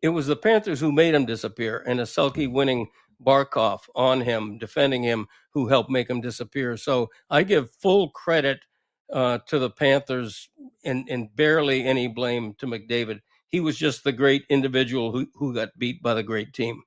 it was the Panthers who made him disappear, and a Selke winning Barkov on him, defending him, who helped make him disappear. So I give full credit to the Panthers, and barely any blame to McDavid. He was just the great individual who got beat by the great team.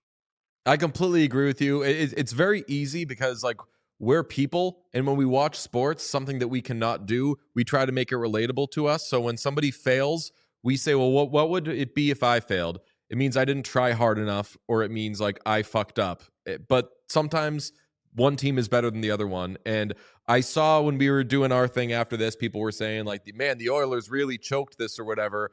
I completely agree with you. It's very easy because, like, we're people, and when we watch sports, something that we cannot do, we try to make it relatable to us. So when somebody fails, we say, well, what would it be if I failed? It means I didn't try hard enough, or it means like I fucked up. But sometimes one team is better than the other one. And I saw when we were doing our thing after this, people were saying like, man, the Oilers really choked this or whatever.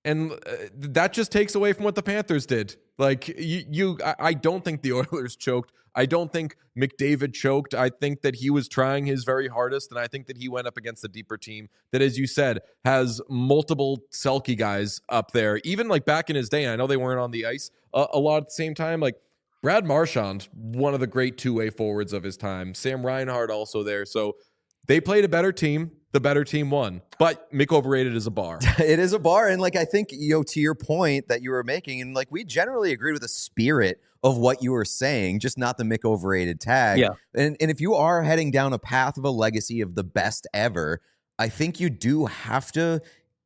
And that just takes away from what the Panthers did. Like I don't think the Oilers choked. I don't think McDavid choked. I think that he was trying his very hardest, and I think that he went up against a deeper team that, as you said, has multiple Selke guys up there. Even like back in his day, I know they weren't on the ice a lot at the same time. Like Brad Marchand, one of the great two-way forwards of his time. Sam Reinhart also there. So they played a better team. The better team won. But McOverrated is a bar. It is a bar. And like, I think, to your point that you were making, and like, we generally agreed with the spirit of what you were saying, just not the McOverrated tag. Yeah. And if you are heading down a path of a legacy of the best ever, I think you do have to,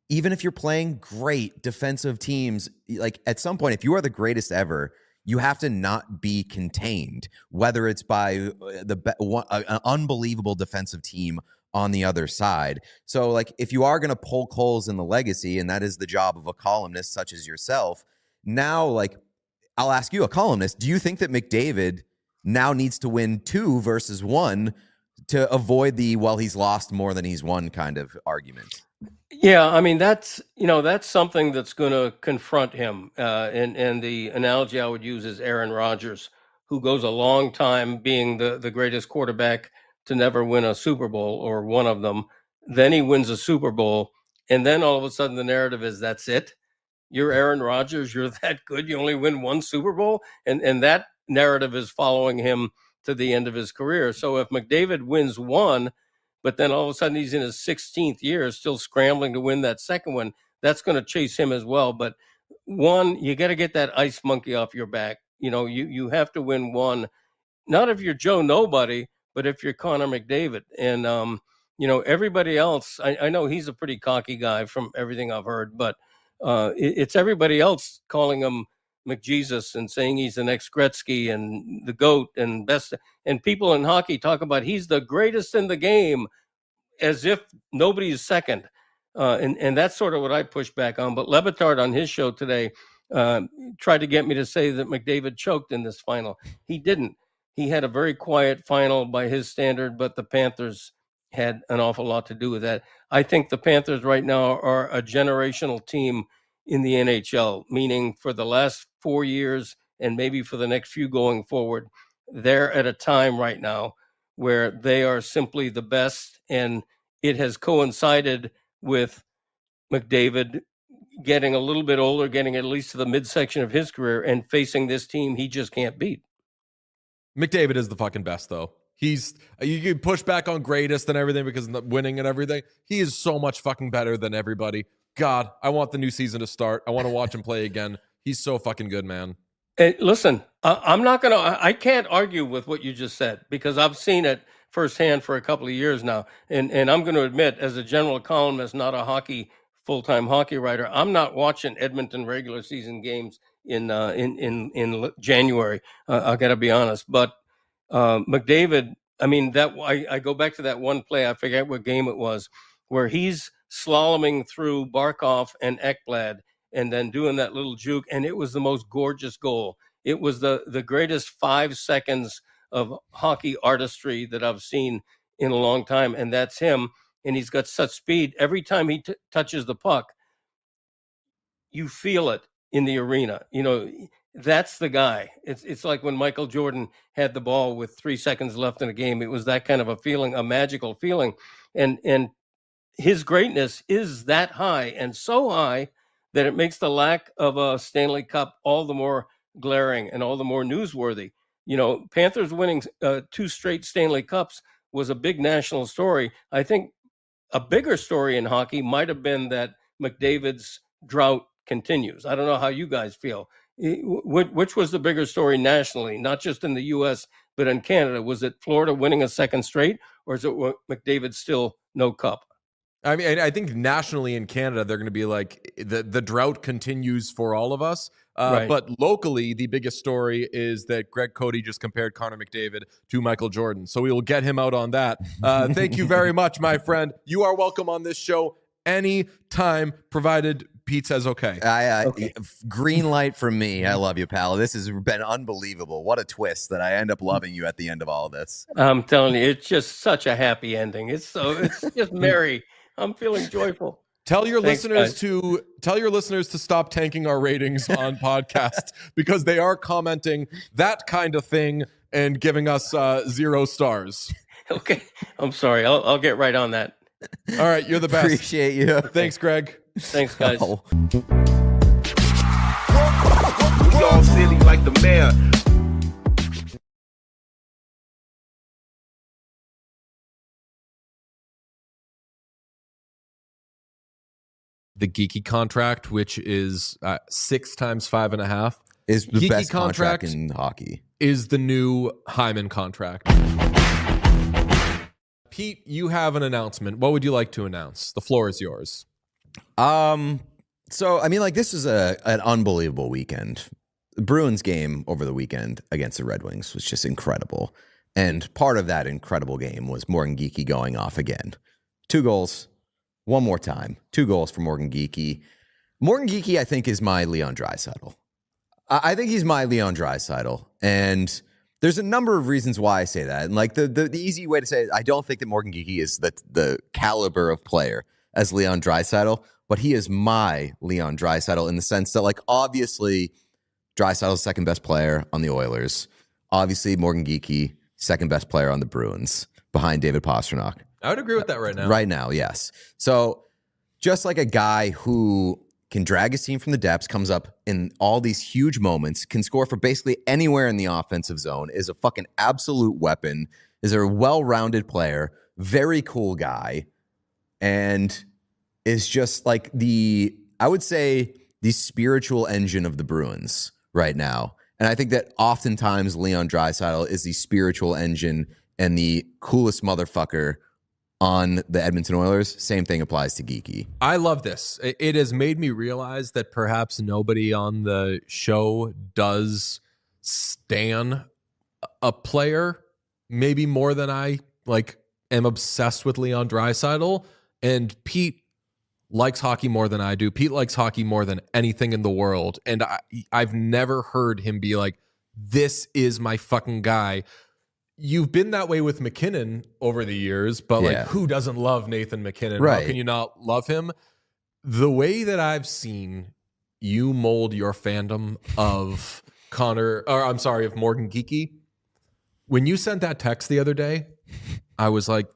even if you're playing great defensive teams, like at some point, if you are the greatest ever, you have to not be contained, whether it's by an unbelievable defensive team on the other side. So like, if you are going to poke holes in the legacy, and that is the job of a columnist such as yourself, now, like, I'll ask you, a columnist, do you think that McDavid now needs to win 2 versus 1 to avoid the, well, he's lost more than he's won kind of argument? Yeah, I mean, that's something that's going to confront him. And the analogy I would use is Aaron Rodgers, who goes a long time being the greatest quarterback to never win a Super Bowl, or one of them. Then he wins a Super Bowl, and then all of a sudden the narrative is, that's it. You're Aaron Rodgers. You're that good. You only win 1 Super Bowl, and that narrative is following him to the end of his career. So if McDavid wins 1, but then all of a sudden he's in his 16th year, still scrambling to win that second one, that's going to chase him as well. But 1, you got to get that ice monkey off your back. You have to win 1. Not if you're Joe Nobody, but if you're Connor McDavid. And everybody else, I know he's a pretty cocky guy from everything I've heard, but it's everybody else calling him McJesus and saying he's the next Gretzky and the GOAT and best. And people in hockey talk about he's the greatest in the game, as if nobody is second. And that's sort of what I push back on. But Levitard on his show today tried to get me to say that McDavid choked in this final. He didn't. He had a very quiet final by his standard, but the Panthers had an awful lot to do with that. I think the Panthers right now are a generational team in the NHL, meaning for the last 4 years and maybe for the next few going forward, they're at a time right now where they are simply the best, and it has coincided with McDavid getting a little bit older, getting at least to the midsection of his career, and facing this team he just can't beat. McDavid is the fucking best, though. You can push back on greatest and everything because of the winning and everything. He is so much fucking better than everybody. God, I want the new season to start. I want to watch him play again. He's so fucking good, man. Listen, I'm not going to, I can't argue with what you just said because I've seen it firsthand for a couple of years now. And I'm going to admit, as a general columnist, not a full-time hockey writer, I'm not watching Edmonton regular season games in January. I got to be honest. But McDavid, I mean, I go back to that one play, I forget what game it was, where he's slaloming through Barkov and Ekblad and then doing that little juke, and it was the most gorgeous goal. It was the greatest 5 seconds of hockey artistry that I've seen in a long time, and that's him. And he's got such speed. Every time he touches the puck, you feel it in the arena. That's the guy. It's like when Michael Jordan had the ball with 3 seconds left in a game. It was that kind of a feeling, a magical feeling, and his greatness is that high and so high that it makes the lack of a Stanley Cup all the more glaring and all the more newsworthy. Panthers winning 2 straight Stanley Cups was a big national story. I think a bigger story in hockey might have been that McDavid's drought continues. I don't know how you guys feel. Which was the bigger story nationally, not just in the U.S., but in Canada? Was it Florida winning a second straight, or is it McDavid still no cup? I mean, I think nationally in Canada, they're going to be like, the drought continues for all of us. Right. But locally, the biggest story is that Greg Cody just compared Connor McDavid to Michael Jordan. So we will get him out on that. Thank you very much, my friend. You are welcome on this show anytime, provided Pete says okay. Okay. Green light from me. I love you, pal. This has been unbelievable. What a twist that I end up loving you at the end of all of this. I'm telling you, it's just such a happy ending. It's just merry. I'm feeling joyful. Tell your listeners to stop tanking our ratings on podcasts because they are commenting that kind of thing and giving us 0 stars. Okay, I'm sorry. I'll get right on that. All right, you're the best. Appreciate you. Thanks, Greg. Thanks, guys. Oh. We all silly like the mayor. The Geeky contract, which is 6 times 5.5, Is the Geeky best contract contract in hockey. is the new Hyman contract. Pete, you have an announcement. What would you like to announce? The floor is yours. So I mean, like, this is an unbelievable weekend. The Bruins game over the weekend against the Red Wings was just incredible. And part of that incredible game was Morgan Geekie going off again. 2 goals. One more time. 2 goals for Morgan Geekie. Morgan Geekie, I think, is my Leon Draisaitl. I think he's my Leon Draisaitl. And there's a number of reasons why I say that. And like the easy way to say it, I don't think that Morgan Geekie is the caliber of player as Leon Draisaitl, but he is my Leon Draisaitl in the sense that, like, obviously Draisaitl's second best player on the Oilers. Obviously Morgan Geekie, second best player on the Bruins behind David Pastrnak. I would agree with that right now. Right now, yes. So just like a guy who can drag his team from the depths, comes up in all these huge moments, can score for basically anywhere in the offensive zone, is a fucking absolute weapon, is a well-rounded player, very cool guy, and is just like I would say, the spiritual engine of the Bruins right now. And I think that oftentimes Leon Draisaitl is the spiritual engine and the coolest motherfucker on the Edmonton Oilers. Same thing applies to Geekie. I love this. It has made me realize that perhaps nobody on the show does stan a player maybe more than I am obsessed with Leon Draisaitl. And Pete likes hockey more than I do. Pete likes hockey more than anything in the world. And I've never heard him be like, this is my fucking guy. You've been that way with McKinnon over the years, but who doesn't love Nathan McKinnon? Right. How can you not love him? The way that I've seen you mold your fandom of Morgan Geekie, when you sent that text the other day, I was like,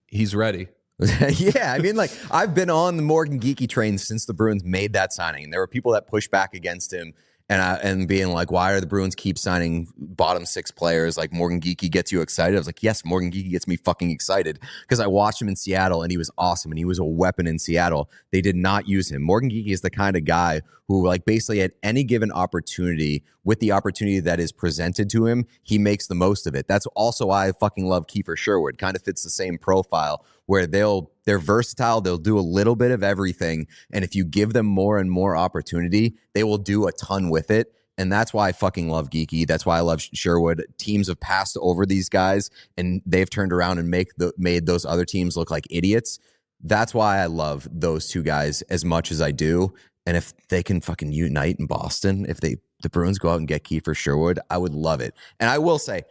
he's ready. Yeah, I mean, like, I've been on the Morgan Geekie train since the Bruins made that signing. And there were people that pushed back against him and being like, why are the Bruins keep signing bottom 6 players? Like, Morgan Geekie gets you excited. I was like, yes, Morgan Geekie gets me fucking excited because I watched him in Seattle and he was awesome and he was a weapon in Seattle. They did not use him. Morgan Geekie is the kind of guy who like basically at any given opportunity, with the opportunity that is presented to him, he makes the most of it. That's also why I fucking love Kiefer Sherwood. Kind of fits the same profile where they're versatile. They'll do a little bit of everything. And if you give them more and more opportunity, they will do a ton with it. And that's why I fucking love Geeky. That's why I love Sherwood. Teams have passed over these guys and they've turned around and made those other teams look like idiots. That's why I love those two guys as much as I do. And if they can fucking unite in Boston, if the Bruins go out and get Kiefer Sherwood, I would love it. And I will say,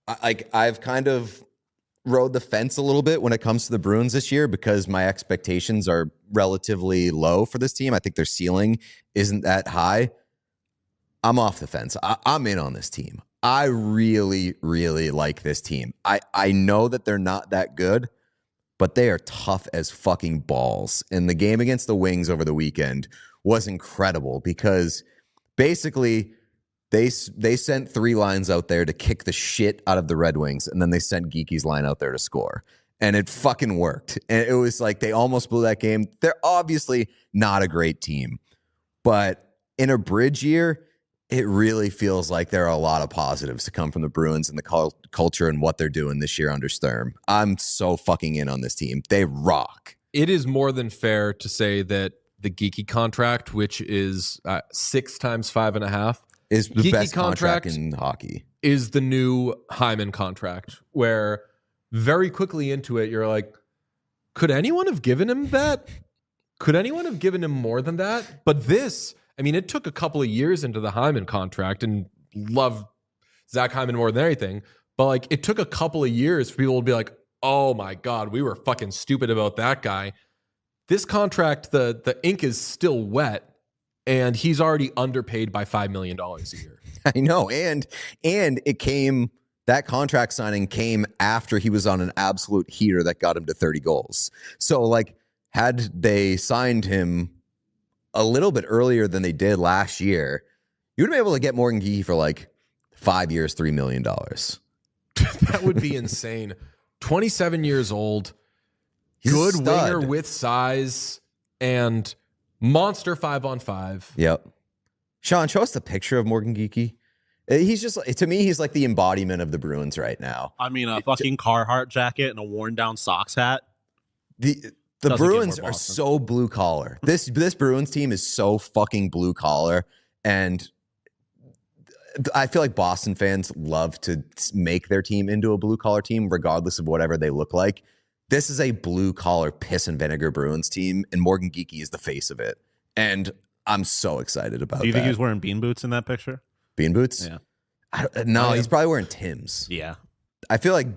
I've kind of rode the fence a little bit when it comes to the Bruins this year because my expectations are relatively low for this team. I think their ceiling isn't that high. I'm off the fence. I'm in on this team. I really, really like this team. I know that they're not that good, but they are tough as fucking balls. And the game against the Wings over the weekend was incredible because basically they sent 3 lines out there to kick the shit out of the Red Wings, and then they sent Geeky's line out there to score. And it fucking worked. And it was like they almost blew that game. They're obviously not a great team, but in a bridge year, it really feels like there are a lot of positives to come from the Bruins and the culture and what they're doing this year under Sturm. I'm so fucking in on this team. They rock. It is more than fair to say that the Geeky contract, which is 6 times 5.5, Is the Geeky best contract in hockey. Is the new Hyman contract, where very quickly into it, you're like, could anyone have given him that? Could anyone have given him more than that? But this, I mean, it took a couple of years into the Hyman contract, and love Zach Hyman more than anything. But like, it took a couple of years for people to be like, oh my God, we were fucking stupid about that guy. This contract, the ink is still wet, and he's already underpaid by $5 million a year. I know. And that contract signing came after he was on an absolute heater that got him to 30 goals. So like, had they signed him a little bit earlier than they did last year, you would have been able to get Morgan Geeky for like 5 years, $3 million. That would be insane. 27 years old, He's a good stud. winger with size, and monster 5-on-5. Yep. Sean, show us the picture of Morgan Geeky. He's just, to me, he's like the embodiment of the Bruins right now. I mean, a fucking Carhartt jacket and a worn down socks hat. The Doesn't Bruins get more are Boston. so blue collar. This Bruins team is so fucking blue collar, and I feel like Boston fans love to make their team into a blue collar team, regardless of whatever they look like. This is a blue collar piss and vinegar Bruins team, and Morgan Geeky is the face of it. And I'm so excited about that. Do you think he was wearing bean boots in that picture? Bean boots? Yeah. No, he's probably wearing Tim's. Yeah. I feel like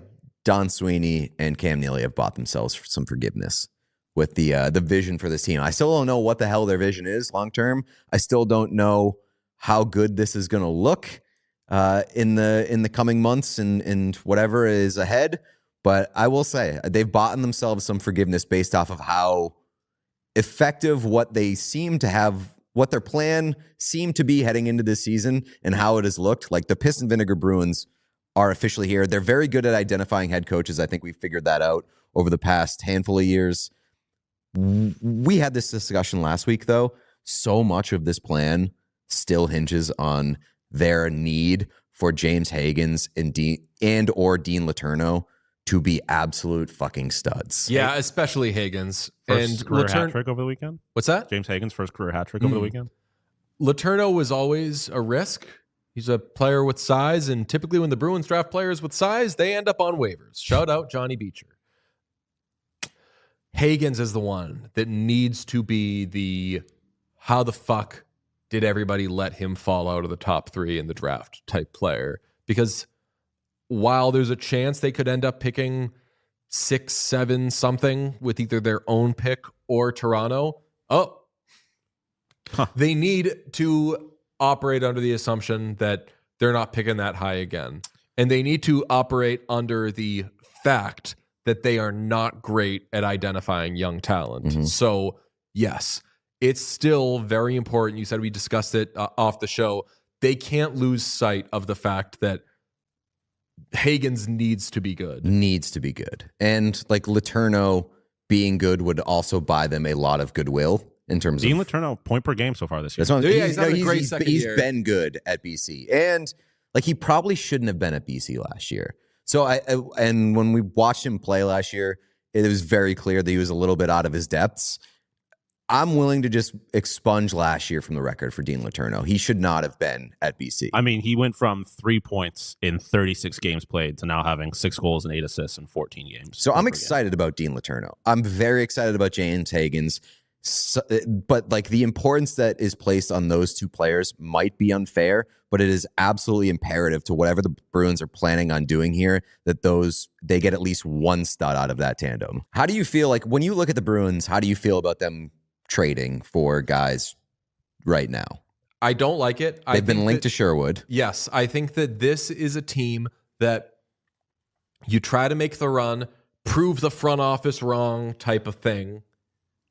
Don Sweeney and Cam Neely have bought themselves some forgiveness with the vision for this team. I still don't know what the hell their vision is long term. I still don't know how good this is going to look in the coming months and whatever is ahead. But I will say they've bought themselves some forgiveness based off of how effective what they seem to have, what their plan seemed to be heading into this season and how it has looked. Like the Piss and Vinegar Bruins are officially here. They're very good at identifying head coaches. I think we figured that out over the past handful of years. We had this discussion last week, though. So much of this plan still hinges on their need for James Hagens and Dean Letourneau to be absolute fucking studs. Yeah, especially Hagens. First And career hat trick over the weekend. What's that? James Hagen's first career hat trick over the weekend. Letourneau was always a risk. He's a player with size, and typically when the Bruins draft players with size, they end up on waivers. Shout out Johnny Beecher. Hagens is the one that needs to be the how the fuck did everybody let him fall out of the top 3 in the draft type player. Because while there's a chance they could end up picking 6, 7 something with either their own pick or Toronto, they need to operate under the assumption that they're not picking that high again. And they need to operate under the fact that they are not great at identifying young talent. Mm-hmm. So, yes, it's still very important. You said we discussed it off the show. They can't lose sight of the fact that Hagens needs to be good. Needs to be good. And like Letourneau being good would also buy them a lot of goodwill in terms Dean of Letourneau, point per game so far this year. That's what Yeah, he's having a great second he's year. been good at BC, and like he probably shouldn't have been at BC last year. So and when we watched him play last year, it was very clear that he was a little bit out of his depths. I'm willing to just expunge last year from the record for Dean Letourneau. He should not have been at BC. I mean, he went from 3 points in 36 games played to now having 6 goals and 8 assists in 14 games. So I'm excited about Dean Letourneau. I'm very excited about James Hagens. So, but like the importance that is placed on those two players might be unfair, but it is absolutely imperative to whatever the Bruins are planning on doing here that they get at least one stud out of that tandem. How do you feel like when you look at the Bruins, how do you feel about them trading for guys right now? I don't like it. They've been linked to Sherwood. Yes, I think that this is a team that you try to make the run, prove the front office wrong type of thing,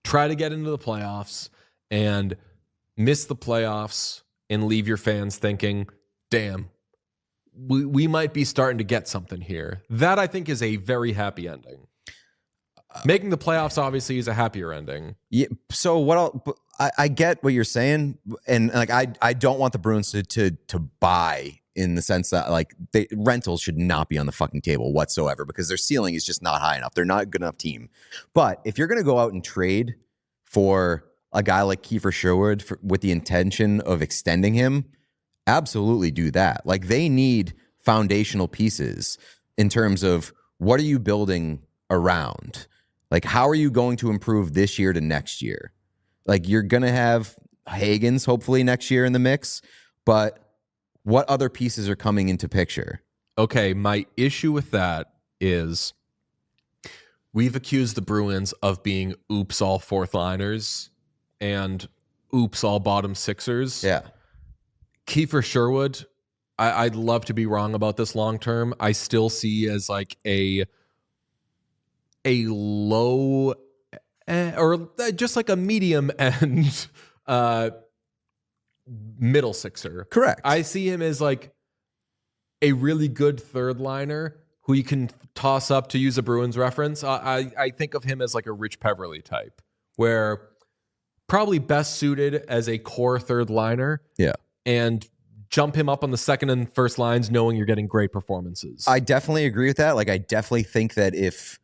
try to get into the playoffs and miss the playoffs and leave your fans thinking, damn, we might be starting to get something here. That I think is a very happy ending. Making the playoffs obviously is a happier ending. Yeah. So I get what you're saying, and like I don't want the Bruins to buy in the sense that like rentals should not be on the fucking table whatsoever because their ceiling is just not high enough. They're not a good enough team. But if you're going to go out and trade for a guy like Kiefer Sherwood with the intention of extending him, absolutely do that. Like they need foundational pieces in terms of what are you building around? Like, how are you going to improve this year to next year? Like, you're going to have Hagens hopefully next year in the mix, but what other pieces are coming into picture? Okay, my issue with that is we've accused the Bruins of being oops all fourth liners and oops all bottom sixers. Yeah. Kiefer Sherwood, I'd love to be wrong about this long term. I still see as like a low or just like a medium end middle sixer. Correct. I see him as like a really good third liner who you can toss up, to use a Bruins reference. I think of him as like a Rich Peverly type, where probably best suited as a core third liner. Yeah. And jump him up on the second and first lines knowing you're getting great performances. I definitely agree with that. Like, I definitely think that if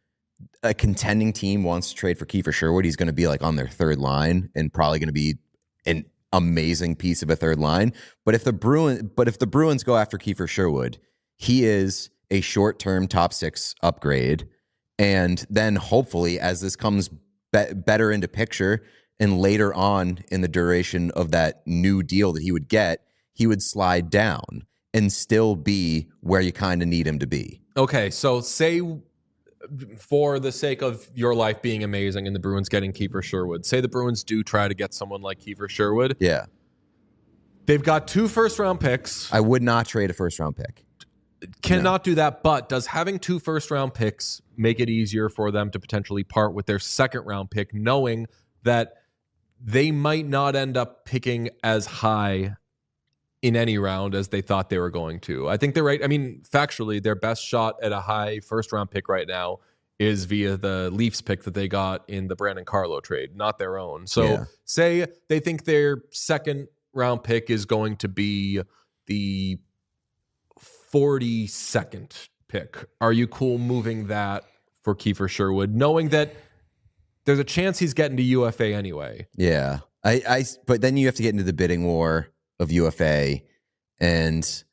a contending team wants to trade for Kiefer Sherwood, he's going to be like on their third line and probably going to be an amazing piece of a third line. But if the Bruins go after Kiefer Sherwood, he is a short-term top six upgrade. And then hopefully as this comes better into picture and later on in the duration of that new deal that he would get, he would slide down and still be where you kind of need him to be. Okay, so say for the sake of your life being amazing and the Bruins getting Kiefer Sherwood, say the Bruins do try to get someone like Kiefer Sherwood. Yeah. They've got 2 first-round picks. I would not trade a first-round pick. Cannot do that, but does having 2 first-round picks make it easier for them to potentially part with their second-round pick, knowing that they might not end up picking as high in any round as they thought they were going to? I think they're right. I mean, factually, their best shot at a high first-round pick right now is via the Leafs pick that they got in the Brandon Carlo trade, not their own. So say they think their second-round pick is going to be the 42nd pick. Are you cool moving that for Kiefer Sherwood, knowing that there's a chance he's getting to UFA anyway? Yeah. But then you have to get into the bidding war of UFA, and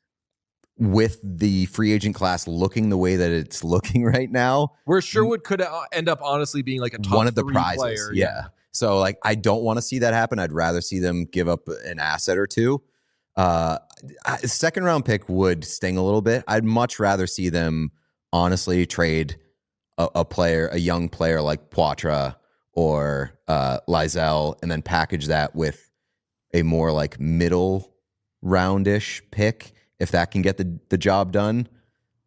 with the free agent class looking the way that it's looking right now, where Sherwood could end up honestly being like a top one of the 3 prizes. player. Yeah. So like, I don't want to see that happen. I'd rather see them give up an asset or two. Second round pick would sting a little bit. I'd much rather see them honestly trade a young player like Poitras or Lizelle, and then package that with a more like middle roundish pick if that can get the job done.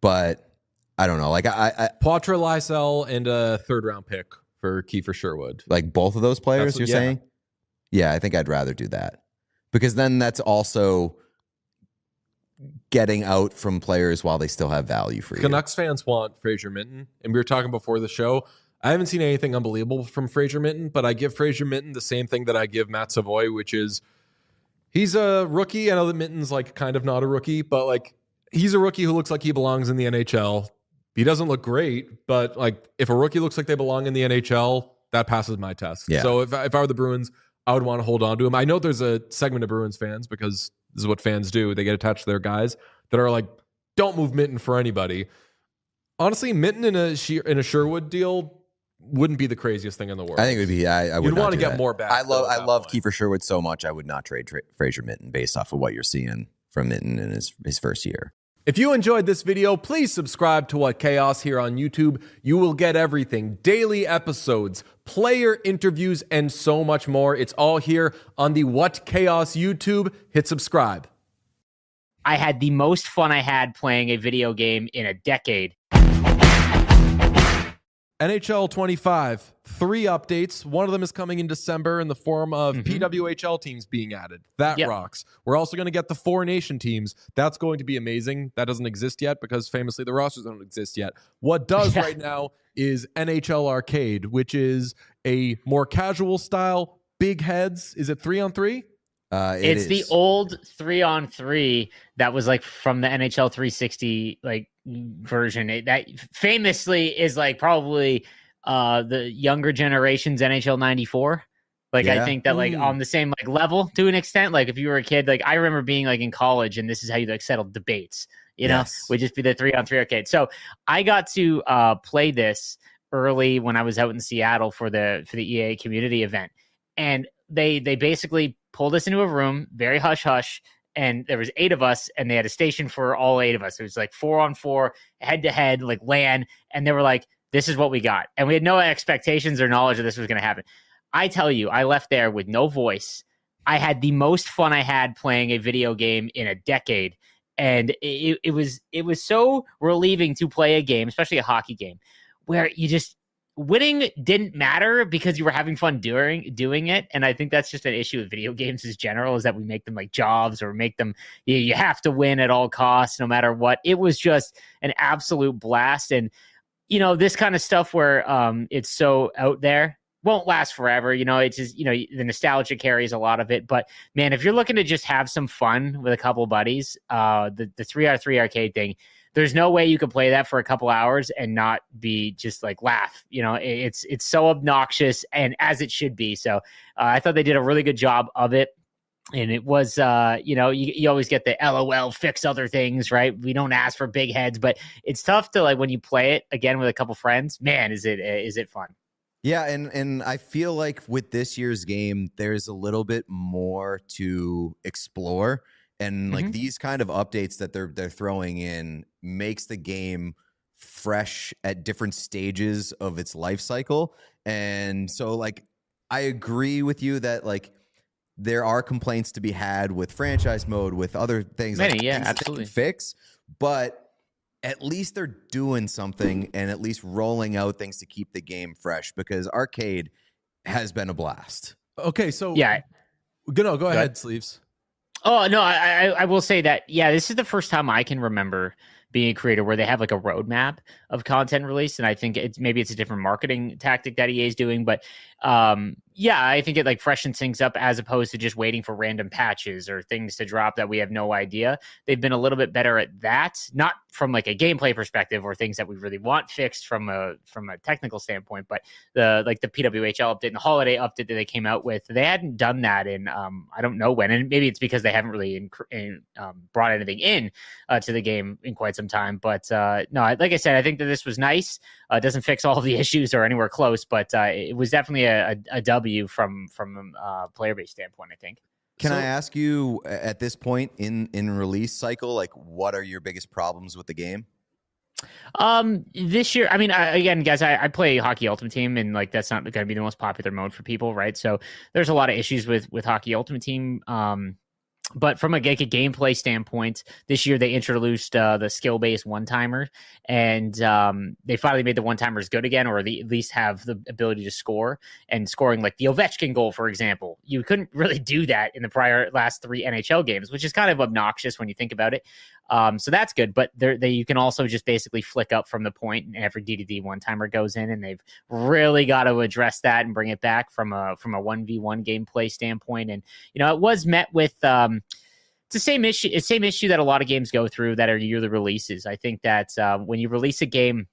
But I don't know. Like Poitras, Lysell, and a 3rd round pick for Kiefer Sherwood. Like both of those players, you're saying? Yeah, I think I'd rather do that, because then that's also getting out from players while they still have value for you. Canucks fans want Fraser Minton, and we were talking before the show. I haven't seen anything unbelievable from Fraser Minton, but I give Fraser Minton the same thing that I give Matt Savoy, which is he's a rookie. I know that Minton's like kind of not a rookie, but like he's a rookie who looks like he belongs in the NHL. He doesn't look great, but like if a rookie looks like they belong in the NHL, that passes my test. Yeah. So if I were the Bruins, I would want to hold on to him. I know there's a segment of Bruins fans, because this is what fans do. They get attached to their guys that are like, don't move Minton for anybody. Honestly, Minton in a Sherwood deal wouldn't be the craziest thing in the world. I think it would be. I would You'd not want to do get that. more back. I love point. Kiefer Sherwood so much. I would not trade Fraser Minton based off of what you're seeing from Minton in his first year. If you enjoyed this video, please subscribe to What Chaos here on YouTube. You will get everything, daily episodes, player interviews, and so much more. It's all here on the What Chaos YouTube. Hit subscribe. I had the most fun I had playing a video game in a decade. NHL 25, 3 updates. One of them is coming in December in the form of PWHL teams being added. That rocks. We're also going to get the 4 nation teams. That's going to be amazing. That doesn't exist yet because famously the rosters don't exist yet. What does right now is NHL Arcade, which is a more casual style, big heads. Is it 3-on-3? It's the old 3-on-3 that was like from the NHL 360 like version. That famously is like probably the younger generation's NHL 94. Like I think that like on the same like level to an extent. Like if you were a kid, like I remember being like in college and this is how you like settled debates. You know, would just be the 3-on-3 arcade. So I got to play this early when I was out in Seattle for the EA community event, and they basically pulled us into a room, very hush hush, and there was 8 of us, and they had a station for all 8 of us. It was like 4-on-4, head to head, like LAN, and they were like, "This is what we got," and we had no expectations or knowledge that this was going to happen. I tell you, I left there with no voice. I had the most fun I had playing a video game in a decade, and it was so relieving to play a game, especially a hockey game, where you just winning didn't matter because you were having fun doing it. And I think that's just an issue with video games in general, is that we make them like jobs or make them, you have to win at all costs, no matter what. It was just an absolute blast. And, you know, this kind of stuff where it's so out there won't last forever. You know, it's just, you know, the nostalgia carries a lot of it. But man, if you're looking to just have some fun with a couple of buddies, the 3-on-3 arcade thing, there's no way you could play that for a couple hours and not be just like laugh. You know, it's so obnoxious, and as it should be. So I thought they did a really good job of it. And it was, you know, you always get the LOL fix other things, right? We don't ask for big heads, but it's tough to like when you play it again with a couple friends, man, is it fun? Yeah, and I feel like with this year's game, there's a little bit more to explore. And like these kind of updates that they're throwing in makes the game fresh at different stages of its life cycle. And so like I agree with you that like there are complaints to be had with franchise mode, with other things. Many, like yeah, things they can absolutely. fix, but at least they're doing something and at least rolling out things to keep the game fresh, because arcade has been a blast. Okay, so Yeah. go ahead, Sleeves. Oh, no, I will say that, yeah, this is the first time I can remember being a creator where they have like a roadmap of content release. And I think maybe it's a different marketing tactic that EA is doing. But yeah, I think it like freshens things up as opposed to just waiting for random patches or things to drop that we have no idea. They've been a little bit better at that, not from like a gameplay perspective or things that we really want fixed from a technical standpoint, but the PWHL update and the holiday update that they came out with, they hadn't done that in I don't know when, and maybe it's because they haven't really brought anything in to the game in quite some time. But no, like I said, I think that this was nice. It doesn't fix all of the issues or anywhere close, but it was definitely a W from a player base standpoint, I think. Can I ask you at this point in release cycle, like what are your biggest problems with the game? This year, I mean, again, guys, I play Hockey Ultimate Team, and like that's not going to be the most popular mode for people, right? So there's a lot of issues with Hockey Ultimate Team. But from a gameplay standpoint, this year they introduced the skill-based one-timer, and they finally made the one-timers good again, or they at least have the ability to score. And scoring like the Ovechkin goal, for example, you couldn't really do that in the last 3 NHL games, which is kind of obnoxious when you think about it. So that's good, but you can also just basically flick up from the point, and every DDD one-timer goes in, and they've really got to address that and bring it back from a 1v1 gameplay standpoint. And it was met with it's the same issue that a lot of games go through that are yearly releases. I think that when you release a game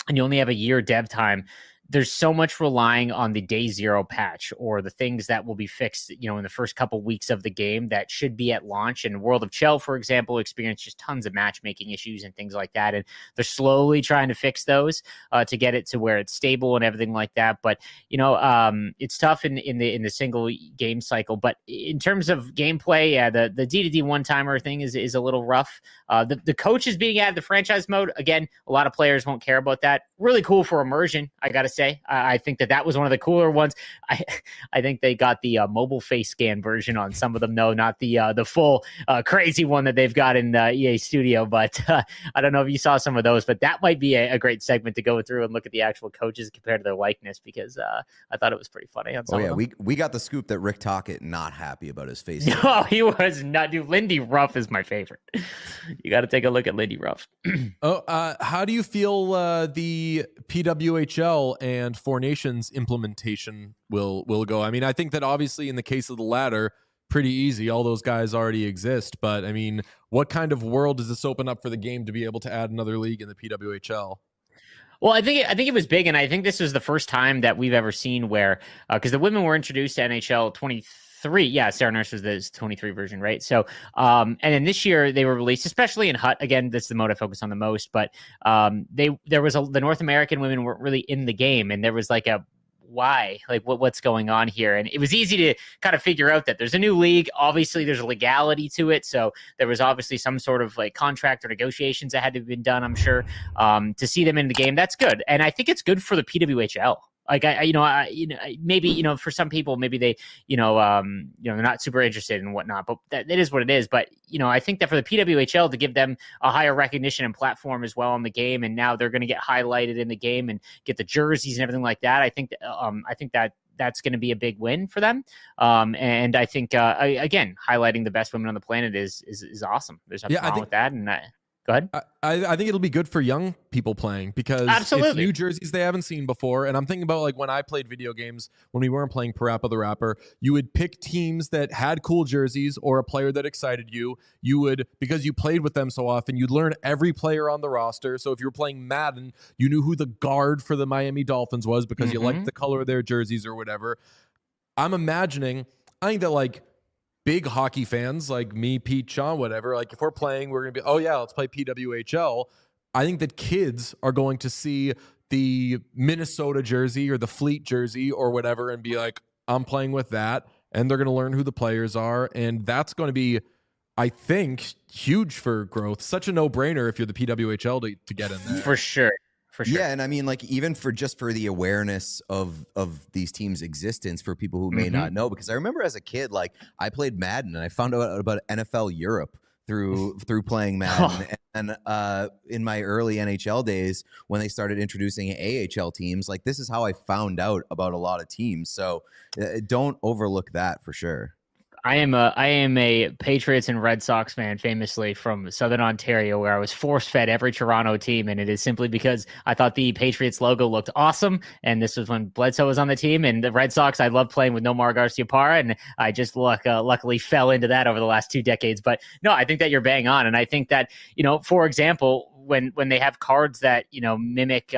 and you only have a year dev time, there's so much relying on the day zero patch or the things that will be fixed, in the first couple weeks of the game that should be at launch. And World of Chell, for example, experienced just tons of matchmaking issues and things like that. And they're slowly trying to fix those to get it to where it's stable and everything like that. But, it's tough in the single game cycle. But in terms of gameplay, yeah, the DDD one-timer thing is a little rough. The coaches being added to franchise mode, again, a lot of players won't care about that. Really cool for immersion, I got to say. I think that was one of the cooler ones. I think they got the mobile face scan version on some of them, though, not the full crazy one that they've got in the EA Studio. But I don't know if you saw some of those, but that might be a great segment to go through and look at the actual coaches compared to their likeness, because I thought it was pretty funny on some of them. We got the scoop that Rick Tocchet not happy about his face. No, he was not. Dude, Lindy Ruff is my favorite. You got to take a look at Lindy Ruff. How do you feel the PWHL and Four Nations implementation will go? I mean, I think that obviously in the case of the latter, pretty easy. All those guys already exist. But I mean, what kind of world does this open up for the game to be able to add another league in the PWHL? Well, I think it was big, and I think this was the first time that we've ever seen where, because the women were introduced to NHL 23. Yeah, Sarah Nurse was the 23 version, right? So, and then this year they were released, especially in Hut. Again, that's the mode I focus on the most. But the North American women weren't really in the game, and there was like a why, like what's going on here? And it was easy to kind of figure out that there's a new league. Obviously, there's a legality to it, so there was obviously some sort of like contract or negotiations that had to have been done, I'm sure, to see them in the game. That's good, and I think it's good for the PWHL. Like maybe for some people, maybe they they're not super interested and whatnot, but that it is what it is. But I think that for the PWHL to give them a higher recognition and platform as well in the game, and now they're going to get highlighted in the game and get the jerseys and everything like that. I think that that's going to be a big win for them. And I think again, highlighting the best women on the planet is awesome. There's nothing wrong with that. And go ahead. I think it'll be good for young people playing, because Absolutely. It's new jerseys they haven't seen before. And I'm thinking about like when I played video games, when we weren't playing Parappa the Rapper, you would pick teams that had cool jerseys or a player that excited you. You would, because you played with them so often, you'd learn every player on the roster. So if you were playing Madden, you knew who the guard for the Miami Dolphins was because you liked the color of their jerseys or whatever. I think that like big hockey fans like me, Pete, Sean, whatever, like if we're playing, we're going to be, oh yeah, let's play PWHL. I think that kids are going to see the Minnesota jersey or the Fleet jersey or whatever and be like, I'm playing with that. And they're going to learn who the players are. And that's going to be, I think, huge for growth. Such a no-brainer if you're the PWHL to get in there. For sure. Yeah, and I mean, like, even for the awareness of these teams' existence for people who may not know, because I remember as a kid, like, I played Madden and I found out about NFL Europe through playing Madden. And in my early NHL days, when they started introducing AHL teams, like, this is how I found out about a lot of teams. So don't overlook that for sure. I am a Patriots and Red Sox fan, famously from Southern Ontario, where I was force-fed every Toronto team, and it is simply because I thought the Patriots logo looked awesome, and this was when Bledsoe was on the team, and the Red Sox, I loved playing with Nomar Garciaparra, and I just luckily fell into that over the last 2 decades. But no, I think that you're bang on, and I think that, for example, when they have cards that mimic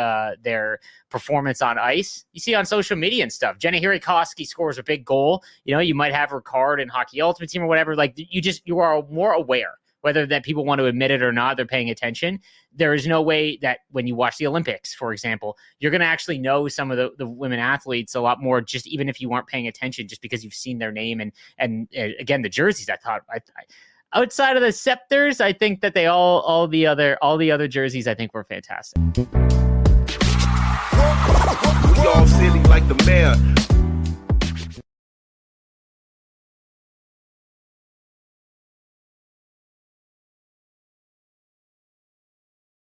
their performance on ice, you see on social media and stuff. Jenny Hirikoski scores a big goal. You might have her card in Hockey Ultimate Team or whatever. Like you are more aware, whether that people want to admit it or not. They're paying attention. There is no way that when you watch the Olympics, for example, you're going to actually know some of the women athletes a lot more, just even if you weren't paying attention, just because you've seen their name and again the jerseys. I thought outside of the Scepters, I think that they all the other jerseys I think were fantastic. We all silly like the mayor.